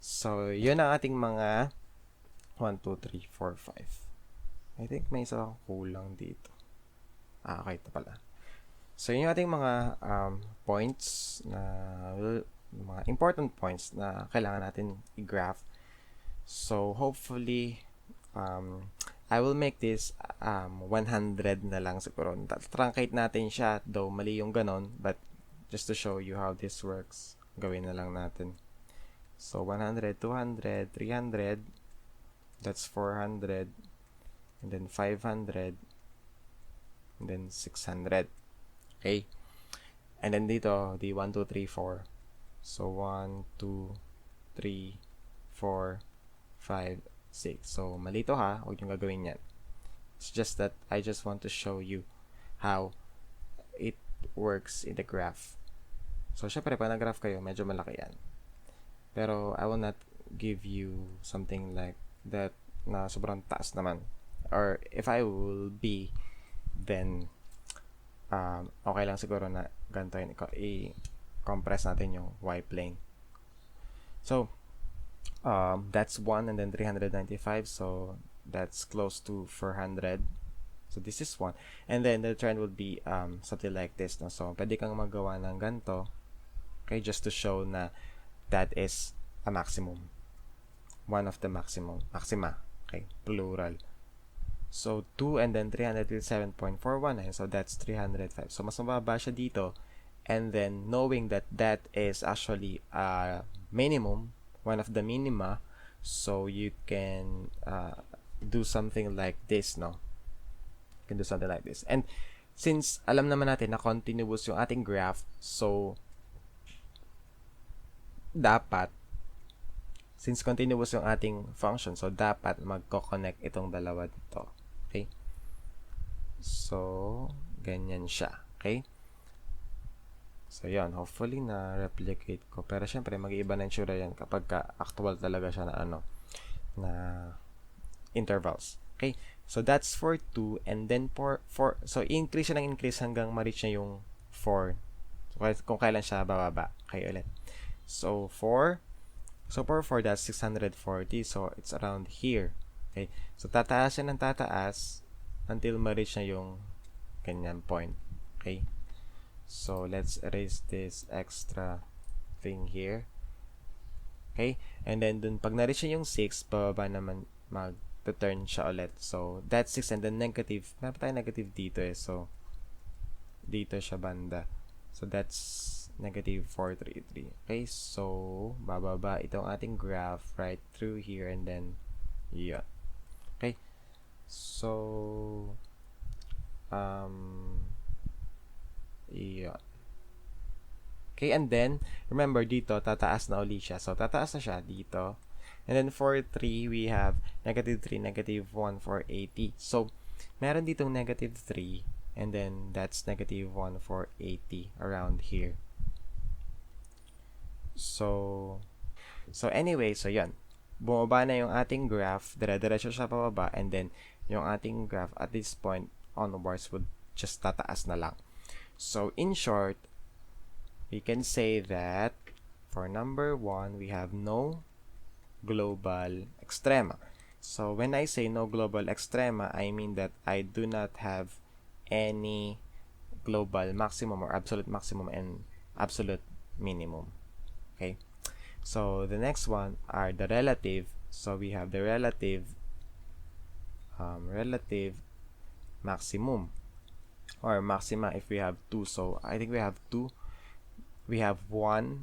So, yun ang ating mga 1, 2, 3, 4, 5. I think may isa akong kulang dito. Okay, ito pala. So, yun yung ating mga points na mga important points na kailangan natin i-graph. So, hopefully, I will make this 100 na lang siguro. Truncate natin siya, though mali yung ganon, but just to show you how this works, gawin na lang natin. So, 100, 200, 300, that's 400, and then 500, and then 600. Okay? And then dito, di 1, 2, 3, 4. So, 1, 2, 3, 4, 5, 6. So, mali to ha. Huwag yung gagawin yan. It's just that I just want to show you how it works in the graph. So, syempre, pag nag-graph kayo, medyo malaki yan. Pero, I will not give you something like that na sobrang taas naman. Or, if I will be, then, okay lang siguro na ganito yun. I-compress natin yung y-plane. So, that's 1 and then 395. So, that's close to 400. So, this is 1. And then, the trend would be something like this. No? So, pwede kang magawa ng ganito. Okay, just to show na that is a maximum. One of the maxima. Okay, plural. So, 2 and then 307.419. So, that's 305. So, mas mababa siya dito. And then, knowing that that is actually a minimum, one of the minima, so you can do something like this, no? You can do something like this. And since alam naman natin na continuous yung ating graph, so dapat, since continuous yung ating function, so dapat magko-connect itong dalawa dito. Okay? So, ganyan siya. Okay? So, yan. Hopefully, na-replicate ko. Pero, syempre, mag-iiba na yung tsura yan kapag actual talaga siya na na intervals. Okay? So, that's for 2. And then, for so, increase siya ng increase hanggang ma-reach niya yung 4. So, kung kailan siya bababa. Okay, ulit. So, 4. So, for 4, that's 640. So, it's around here. Okay? So, tataas siya ng tataas until ma-reach niya yung ganyan point. Okay? So, let's erase this extra thing here. Okay? And then, dun, pag na-reach niya yung 6, bababa naman mag-turn siya ulit. So, that's 6 and then negative. Meron tayo negative dito eh. So, dito siya banda. So, that's negative 433. Okay? So, bababa itong ating graph right through here and then, yeah. Okay? So, yeah. Okay, and then, remember dito, tataas na uli siya. So, tataas na siya dito. And then, for 3, we have negative 3, negative 1, for 80. So, meron ditong negative 3, and then, that's negative 1, for 80, around here. So anyway, so yan. Bumaba na yung ating graph, dire-diretso siya pababa, and then, yung ating graph at this point onwards would just tataas na lang. So, in short, we can say that for number 1, we have no global extrema. So, when I say no global extrema, I mean that I do not have any global maximum or absolute maximum and absolute minimum. Okay? So, the next one are the relative. So, we have the relative maximum. Or maxima if we have 2. So, I think we have 2. We have 1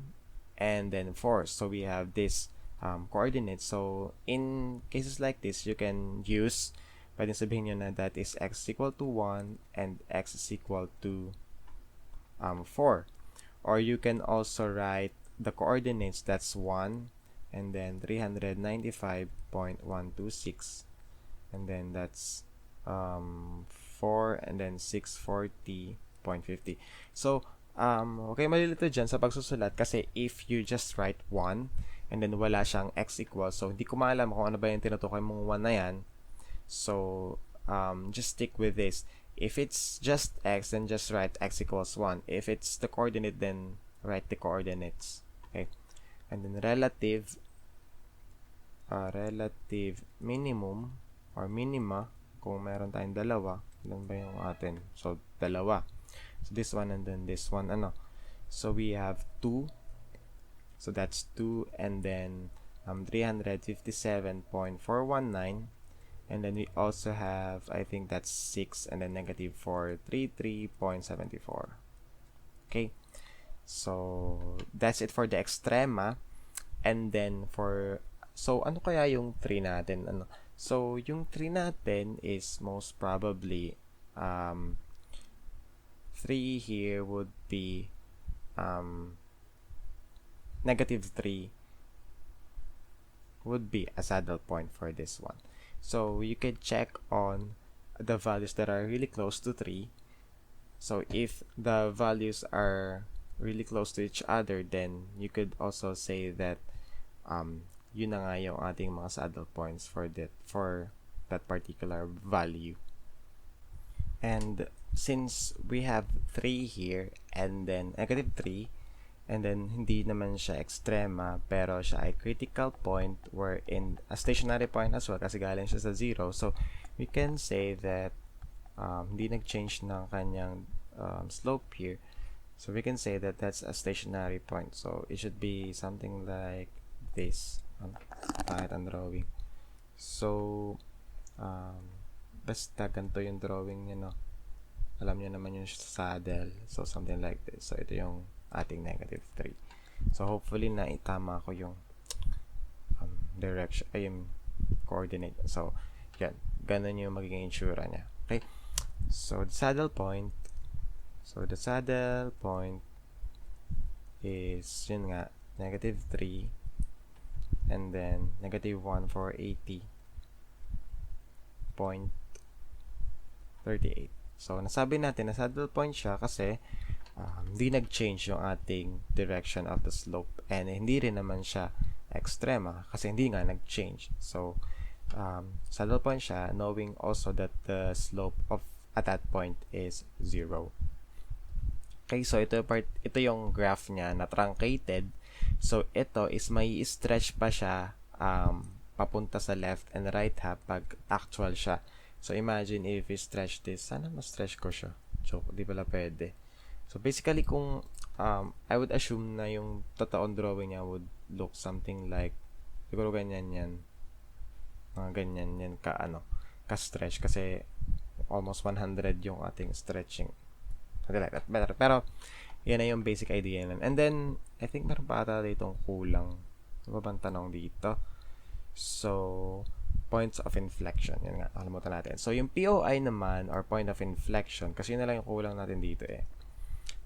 and then 4. So, we have this coordinates. So, in cases like this, you can use, pwedeng sabihin nyo na that is x is equal to 1 and x is equal to 4. Or you can also write the coordinates, that's 1 and then 395.126 and then that's 4 and then 640.50. So, okay, malilito dyan sa pagsusulat kasi if you just write 1 and then wala siyang x equals, so hindi ko maalam kung ano ba yung tinutukoy mong 1 na yan. So, just stick with this. If it's just x, then just write x equals 1. If it's the coordinate, then write the coordinates. Okay. And then relative minimum or minima, kung meron tayong dalawa, ilan ba yung atin? So, dalawa. So, this one and then this one, So, we have 2. So, that's 2 and then 357.419. And then we also have, I think that's 6 and then negative 433.74. Okay. So, that's it for the extrema. And then so, ano kaya yung 3 natin? So, yung 3 natin is most probably, 3 here would be negative 3 would be a saddle point for this one. So you can check on the values that are really close to 3. So if the values are really close to each other, then you could also say that yun na nga yung ating mga saddle points for that particular value. And since we have 3 here and then negative 3, and then hindi naman siya extrema pero siya ay critical point wherein a stationary point as well kasi galing siya sa 0. So we can say that hindi nag-change ng kanyang slope here. So we can say that that's a stationary point. So it should be something like this. Pangit ang drawing. So basta ganito yung drawing niya, no? Alam niyo naman yung saddle. So something like this. So ito yung ating negative 3. So hopefully na itama ko yung direction, ay yung coordinate. So yan, ganun yung magiging itsura niya. Okay, so the saddle point is yun nga, negative 3 and then negative 1 for 80.38. So nasabi natin na saddle point siya kasi hindi nag-change yung ating direction of the slope, and hindi rin naman siya extrema kasi hindi nga nag-change. So saddle point siya knowing also that the slope of at that point is 0. Okay, so ito yung graph niya na truncated. So ito is may stretch pa siya papunta sa left and right half pag actual siya. So imagine if we stretch this, sana ma-stretch ko siya. Joke, di pala pwede. So basically kung I would assume na yung totoong drawing niya would look something like siguro ganyan yan. Mga ganyan yan ka-stretch kasi almost 100 yung ating stretching. Something like that. Better. Pero yan na yung basic idea nun. And then I think meron pa ata ditong kulang. Ano ba bang tanong dito? So points of inflection. Yan nga, nakalimutan natin. So yung POI naman or point of inflection, kasi yun na lang yung kulang natin dito eh.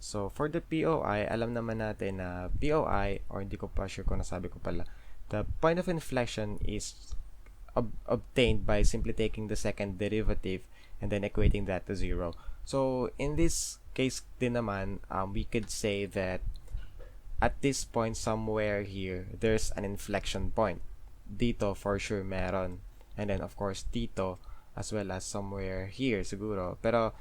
So, for the POI, alam naman natin na POI, or hindi ko pa sure kung nasabi ko pala, the point of inflection is obtained by simply taking the second derivative and then equating that to 0. So, in this case din naman, we could say that at this point somewhere here, there's an inflection point. Dito, for sure, meron. And then, of course, dito, as well as somewhere here, siguro. Pero,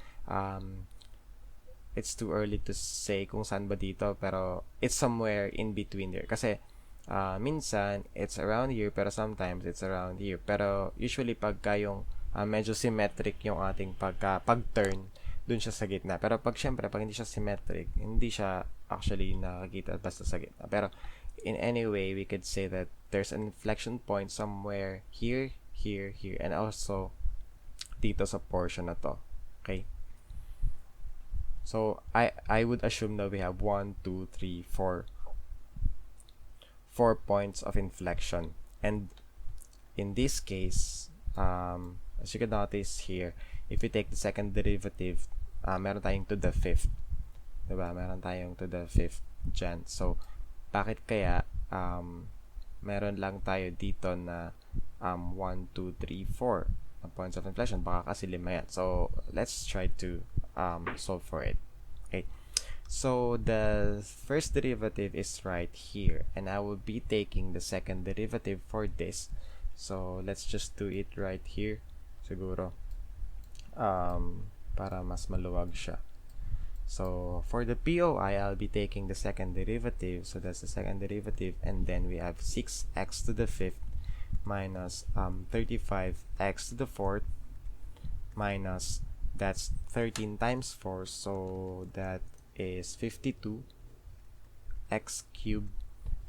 it's too early to say kung saan ba dito, pero it's somewhere in between there. Kasi minsan it's around here pero sometimes it's around here. Pero usually pagka yung medyo symmetric yung ating pag-turn, dun siya sa gitna. Pero pag hindi siya symmetric, hindi siya actually nakakita basta sa gitna. Pero in any way, we could say that there's an inflection point somewhere here, here, here, and also dito sa portion na to. Okay? So I would assume that we have 4 points of inflection, and in this case, as you can notice here, if we take the second derivative, meron tayong to the fifth, diba? Meron tayong to the fifth dyan. So bakit kaya meron lang tayo dito na 1, 2, 3, 4 points of inflection? Baka kasi 5 yan. So let's try to solve for it. Okay, so the first derivative is right here, and I will be taking the second derivative for this. So let's just do it right here siguro, para mas maluwag siya. So for the POI, I'll be taking the second derivative. So that's the second derivative, and then we have 6x to the fifth minus 35x to the fourth minus, that's 13 times 4, so that is 52 x cubed,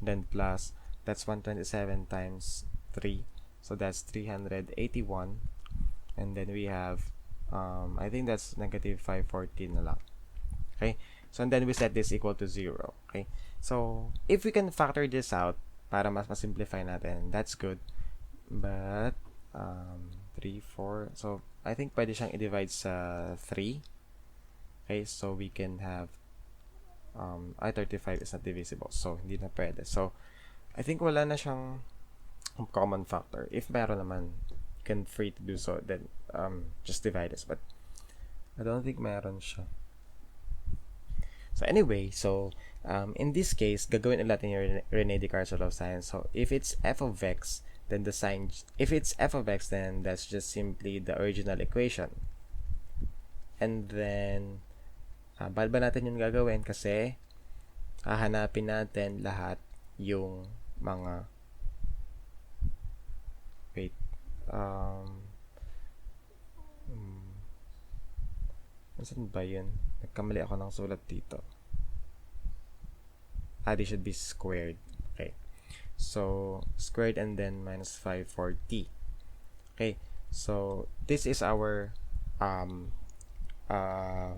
then plus, that's 127 times 3, so that's 381, and then we have I think that's negative 514 na lang. Okay, so and then we set this equal to 0. Okay, so if we can factor this out para mas simplify natin, that's good. But 3, 4, so I think pwede siyang i-divide sa 3. Okay, so we can have 35 is not divisible. So, hindi na pwede. So, I think wala na siyang common factor. If meron naman, you can free to do so, then just divide this. But I don't think meron siya. So anyway, so in this case, gagawin ulit natin yung Rene Descartes law of science. So if it's f of x, then the sign, if it's f of x, then that's just simply the original equation. And then, bakit ba natin yung gagawin? Kasi, hahanapin natin lahat yung mga, wait, saan ba yun? Nagkamali ako ng sulat dito. They should be squared. Okay. So, squared and then minus 5 for t. Okay. So, this is our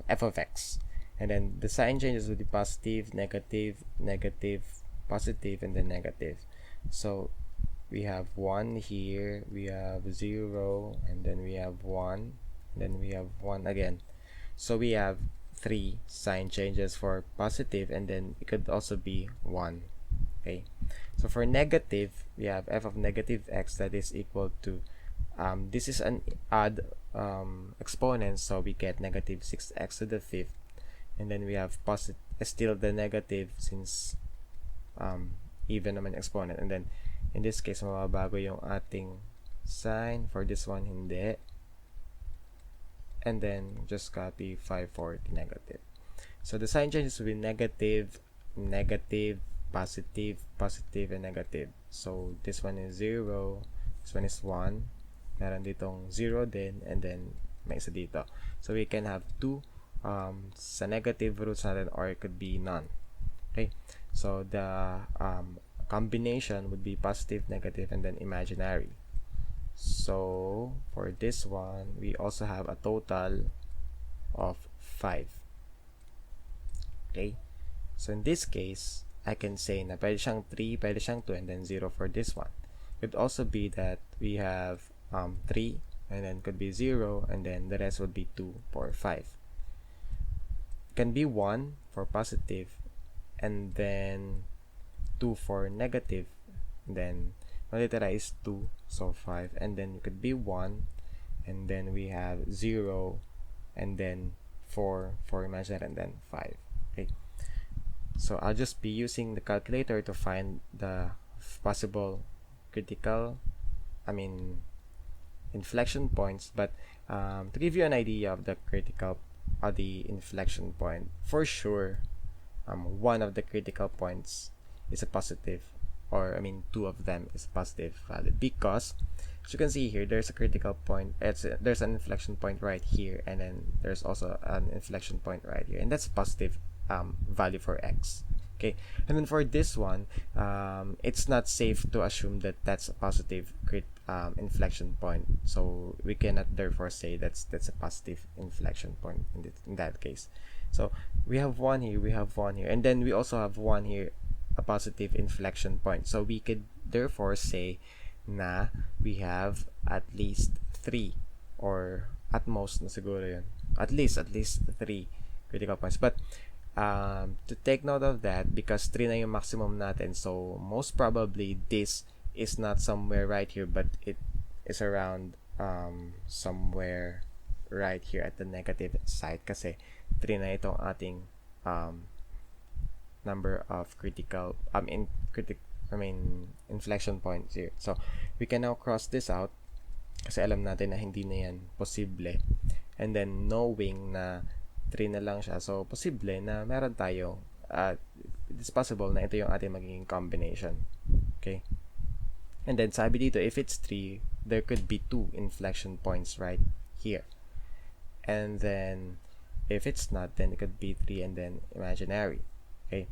f of x. And then, the sign changes will be positive, negative, negative, positive, and then negative. So, we have 1 here, we have 0, and then we have 1, and then we have 1 again. So we have 3 sign changes for positive, and then it could also be 1. Okay. So for negative, we have f of negative x that is equal to, this is an odd exponent, so we get negative 6x to the 5th. And then we have positive, still the negative since even naman exponent. And then in this case, mababago yung ating sign. For this one, hindi. And then just copy 540 negative. So the sign changes will be negative, negative, positive, positive, and negative. So this one is 0, this one is 1, meron ditong 0 din, and then may isa dito. So we can have 2 sa negative roots natin, or it could be none. Okay, so the combination would be positive, negative, and then imaginary. So for this one, we also have a total of 5. Okay, so in this case, I can say na pwede siyang 3, pwede siyang 2, and then 0 for this one. It could also be that we have 3, and then could be 0, and then the rest would be 2 for 5. Can be 1 for positive, and then 2 for negative, and then Malitera is 2, so 5, and then it could be 1, and then we have 0, and then 4 for imaginary, and then 5. Okay, so I'll just be using the calculator to find the possible critical, inflection points. But to give you an idea of the critical, the inflection point, for sure, one of the critical points is a positive, or 2 of them is positive value, because as you can see here, there's a critical point, there's an inflection point right here, and then there's also an inflection point right here, and that's a positive value for x. Okay, and then for this one, it's not safe to assume that that's a positive inflection point, so we cannot therefore say that's a positive inflection point in that case. So we have 1 here, we have 1 here, and then we also have 1 here, a positive inflection point. So we could therefore say na we have at least 3, or at most na siguro yun, at least 3 critical points. But to take note of that, because 3 na yung maximum natin, so most probably this is not somewhere right here, but it is around somewhere right here at the negative side, kasi 3 na itong ating number of critical inflection points here. So we can now cross this out kasi alam natin na hindi na yan posible, and then knowing na 3 na lang siya, so posible na meron tayo, it's possible na ito yung ating magiging combination. Okay, and then sabi dito, if it's 3, there could be 2 inflection points right here, and then if it's not, then it could be 3 and then imaginary. Okay,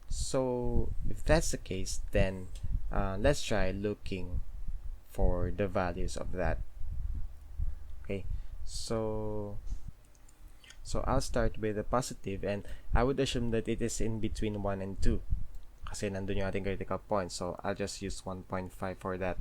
so if that's the case, then let's try looking for the values of that. Okay, so I'll start with the positive, and I would assume that it is in between 1 and 2 kasi nandun yung ating critical point, so I'll just use 1.5 for that.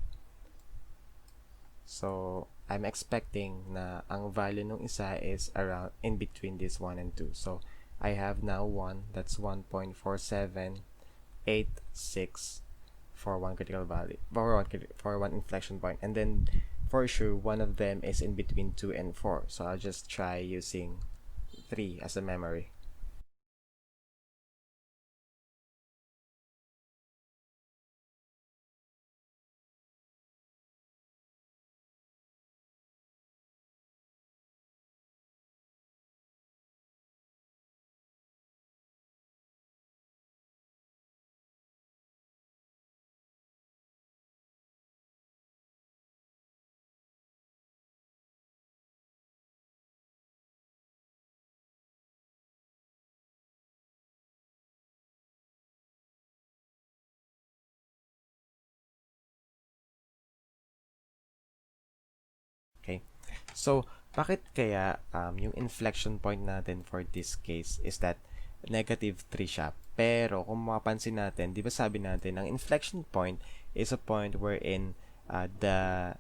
So I'm expecting na ang value nung isa is around in between this 1 and 2, so I have now 1. That's 1.4786 for one critical value, for one inflection point. And then for sure, one of them is in between 2 and 4. So I'll just try using 3 as a memory. Okay. So, bakit kaya yung inflection point natin for this case is that negative 3 siya? Pero, kung mapapansin natin, di ba sabi natin, ang inflection point is a point wherein the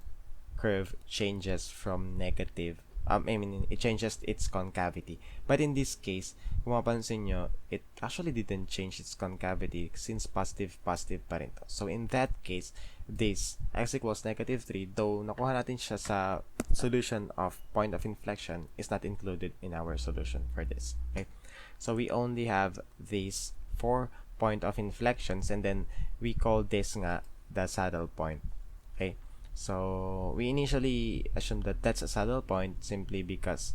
curve changes from negative. It changes its concavity. But in this case, kung mapapansin nyo, it actually didn't change its concavity since positive pa rin to. So, in that case, this x equals negative 3, though nakuha natin siya sa solution of point of inflection, is not included in our solution for this. Okay? So, we only have these 4 point of inflections, and then we call this nga the saddle point. Okay? So, we initially assumed that that's a saddle point simply because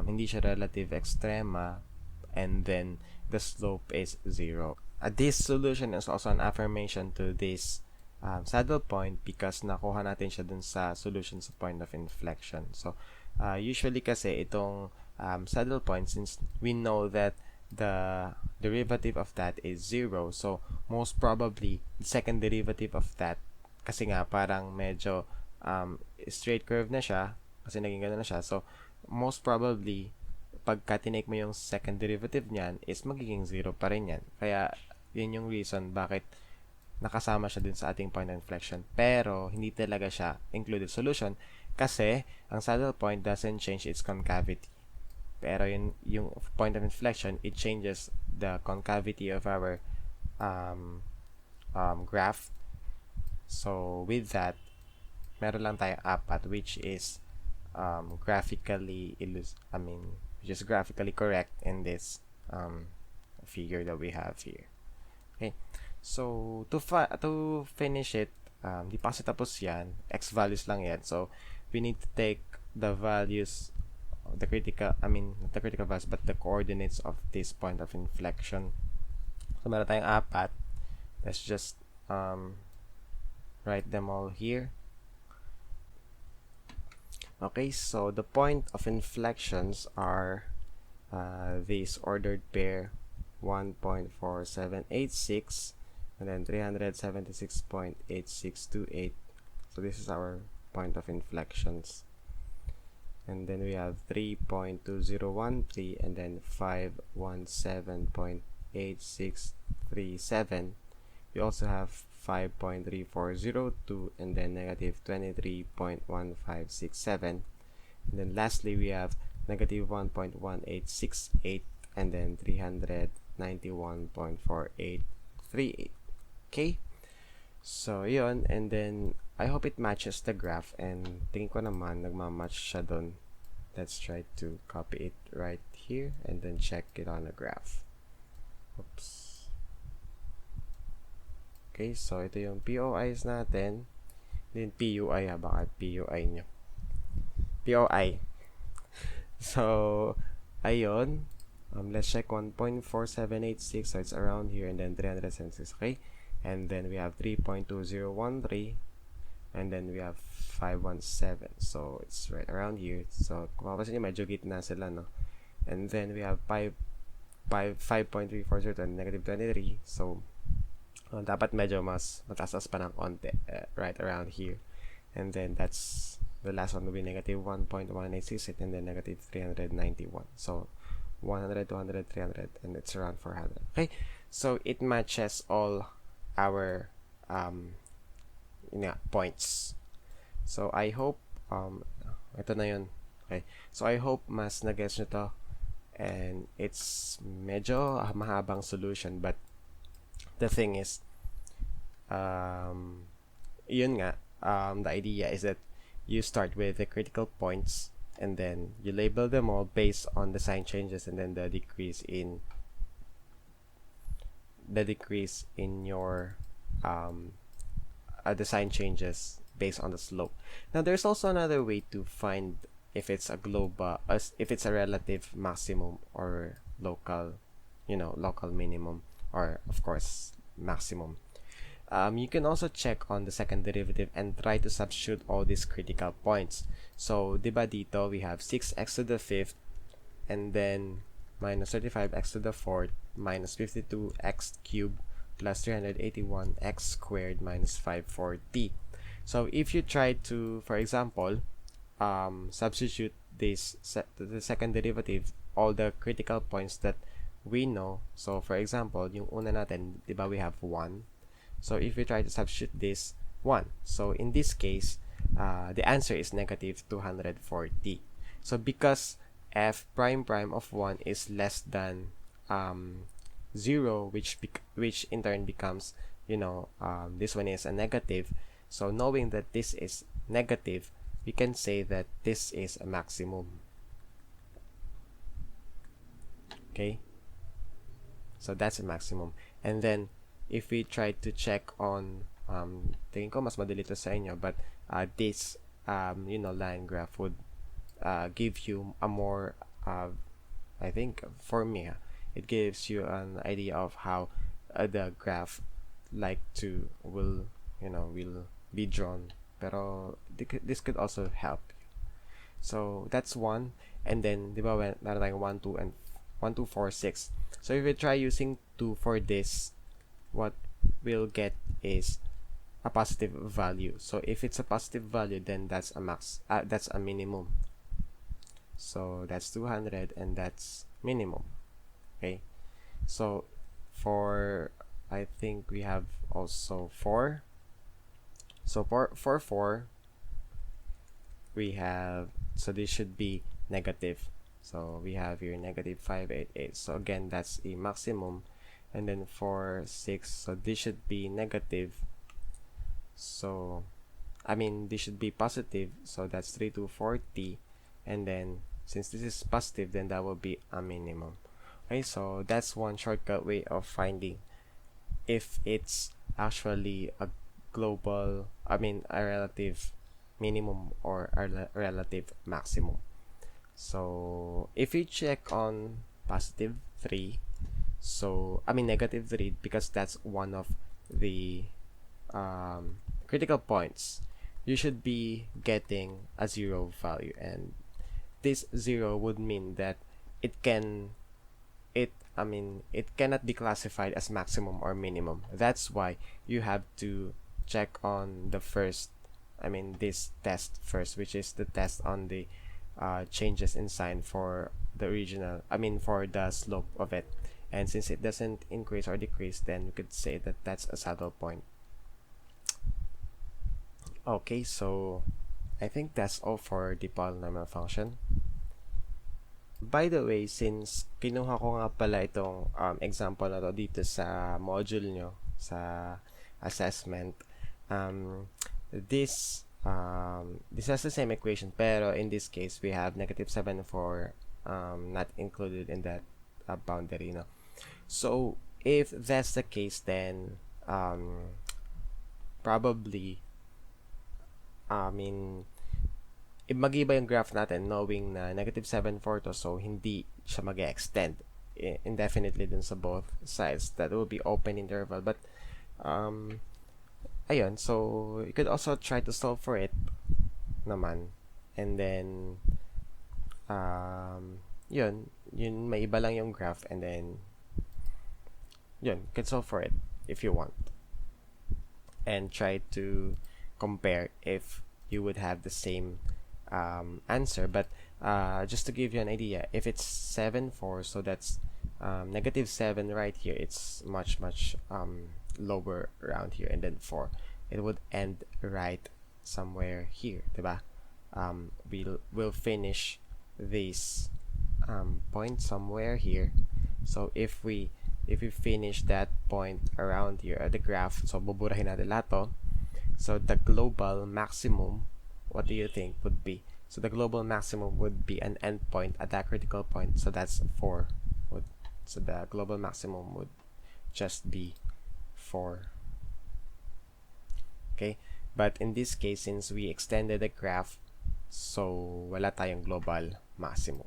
hindi siya relative extrema, and then the slope is 0. This solution is also an affirmation to this saddle point because nakuha natin siya dun sa solution sa point of inflection. So, usually kasi itong saddle point, since we know that the derivative of that is 0, so most probably the second derivative of that, kasi nga parang medyo straight curve na siya kasi naging gano'n na siya, so most probably pagka tinake mo yung second derivative niyan is magiging 0 pa rin yan. Kaya yun yung reason bakit nakasama siya din sa ating point of inflection, pero hindi talaga siya included solution kasi ang saddle point doesn't change its concavity, pero yung point of inflection, it changes the concavity of our graph. So, with that, meron lang tayong apat, which is which is graphically correct in this figure that we have here. Okay. So, to finish it, di pa kasi tapos yan. X values lang yan. So, we need to take the values, not the critical values, but the coordinates of this point of inflection. So, meron tayong apat. Let's just write them all here. Okay, so the point of inflections are this ordered pair 1.4786 and then 376.8628. So this is our point of inflections. And then we have 3.2013 and then 517.8637. We also have 5.3402 and then negative 23.1567. And then lastly, we have negative 1.1868 and then 391.4838. Okay? So, yun. And then, I hope it matches the graph. And tingin ko naman, nagmamatch siya dun. Let's try to copy it right here and then check it on the graph. Oops. Okay, so ito yung POIs natin. Then PUI ha, baka PUI nyo. POI. So, ayun. Let's check 1.4786. So, it's around here and then 376. Okay? And then we have 3.2013. And then we have 517. So, it's right around here. So, kung mapapansin nyo, medyo gitna sila, no? And then we have 5.340 and negative 23. So, dapat medyo mas mataas pa ng konti, right around here. And then that's the last one will be negative 1.186 and then negative 391. So 100, 200, 300, and it's around 400. Okay, so it matches all our points. So I hope ito na yun. Okay, so I hope mas nag-gets nyo to, and it's medyo mahabang solution, but the thing is, yun nga, the idea is that you start with the critical points and then you label them all based on the sign changes, and then the decrease in your the sign changes based on the slope. Now there's also another way to find if it's a global, if it's a relative maximum or local, local minimum, or of course maximum. You can also check on the second derivative and try to substitute all these critical points. So, diba dito, we have 6x to the 5th, and then minus 35x to the 4th, minus 52x cubed, plus 381x squared, minus 540. So, if you try to, for example, substitute this, the second derivative, all the critical points that we know. So, for example, yung una natin, diba we have 1. So if we try to substitute this 1, so in this case, the answer is negative 240. So because f prime prime of 1 is less than 0, which in turn becomes, this one is a negative. So knowing that this is negative, we can say that this is a maximum. Okay? So that's a maximum. And then if we try to check on, tingin ko mas madali to sa inyo, but this, line graph would give you a more, I think for me, it gives you an idea of how the graph will be drawn. Pero this could also help you. So that's 1, and then di ba meron tayong 1, 2, and 1, 2, 4, 6. So if we try using 2 for this, what we'll get is a positive value. So if it's a positive value, then that's a that's a minimum. So that's 200, and that's minimum. Okay, so for, I think we have also 4. So for 4, we have, so this should be negative. So we have here negative 588. So again, that's a maximum. And then for 6, so this should be negative. So, this should be positive. So that's 3240. And then, since this is positive, then that will be a minimum. Okay, so that's one shortcut way of finding if it's actually a global, a relative minimum or a relative maximum. So, if you check on positive 3, so negative 3, because that's one of the critical points, you should be getting a 0 value, and this 0 would mean that it cannot be classified as maximum or minimum. That's why you have to check on the first, this test first, which is the test on the changes in sign for the original, for the slope of it. And since it doesn't increase or decrease, then we could say that that's a saddle point. Okay, so I think that's all for the polynomial function. By the way, since kinuha ko nga pala itong example na to dito sa module nyo, sa assessment, this has the same equation, pero in this case, we have negative 7 for not included in that boundary, So if that's the case, then probably mag-iba yung graph natin knowing na negative 7 for to, so hindi siya mag-extend indefinitely dun sa both sides. That will be open interval, but ayun, so you could also try to solve for it naman, and then yun may iba lang yung graph, and then you can solve for it if you want, and try to compare if you would have the same answer. But just to give you an idea, if it's 7 4, so that's negative 7 right here, it's much lower around here, and then 4, it would end right somewhere here, diba? We'll finish this point somewhere here. So if we finish that point around here at the graph, so buburahin natin lahat to. So the global maximum, what do you think would be? So the global maximum would be an endpoint at that critical point. So that's 4. So the global maximum would just be 4. Okay, but in this case, since we extended the graph, so wala tayong global maximum.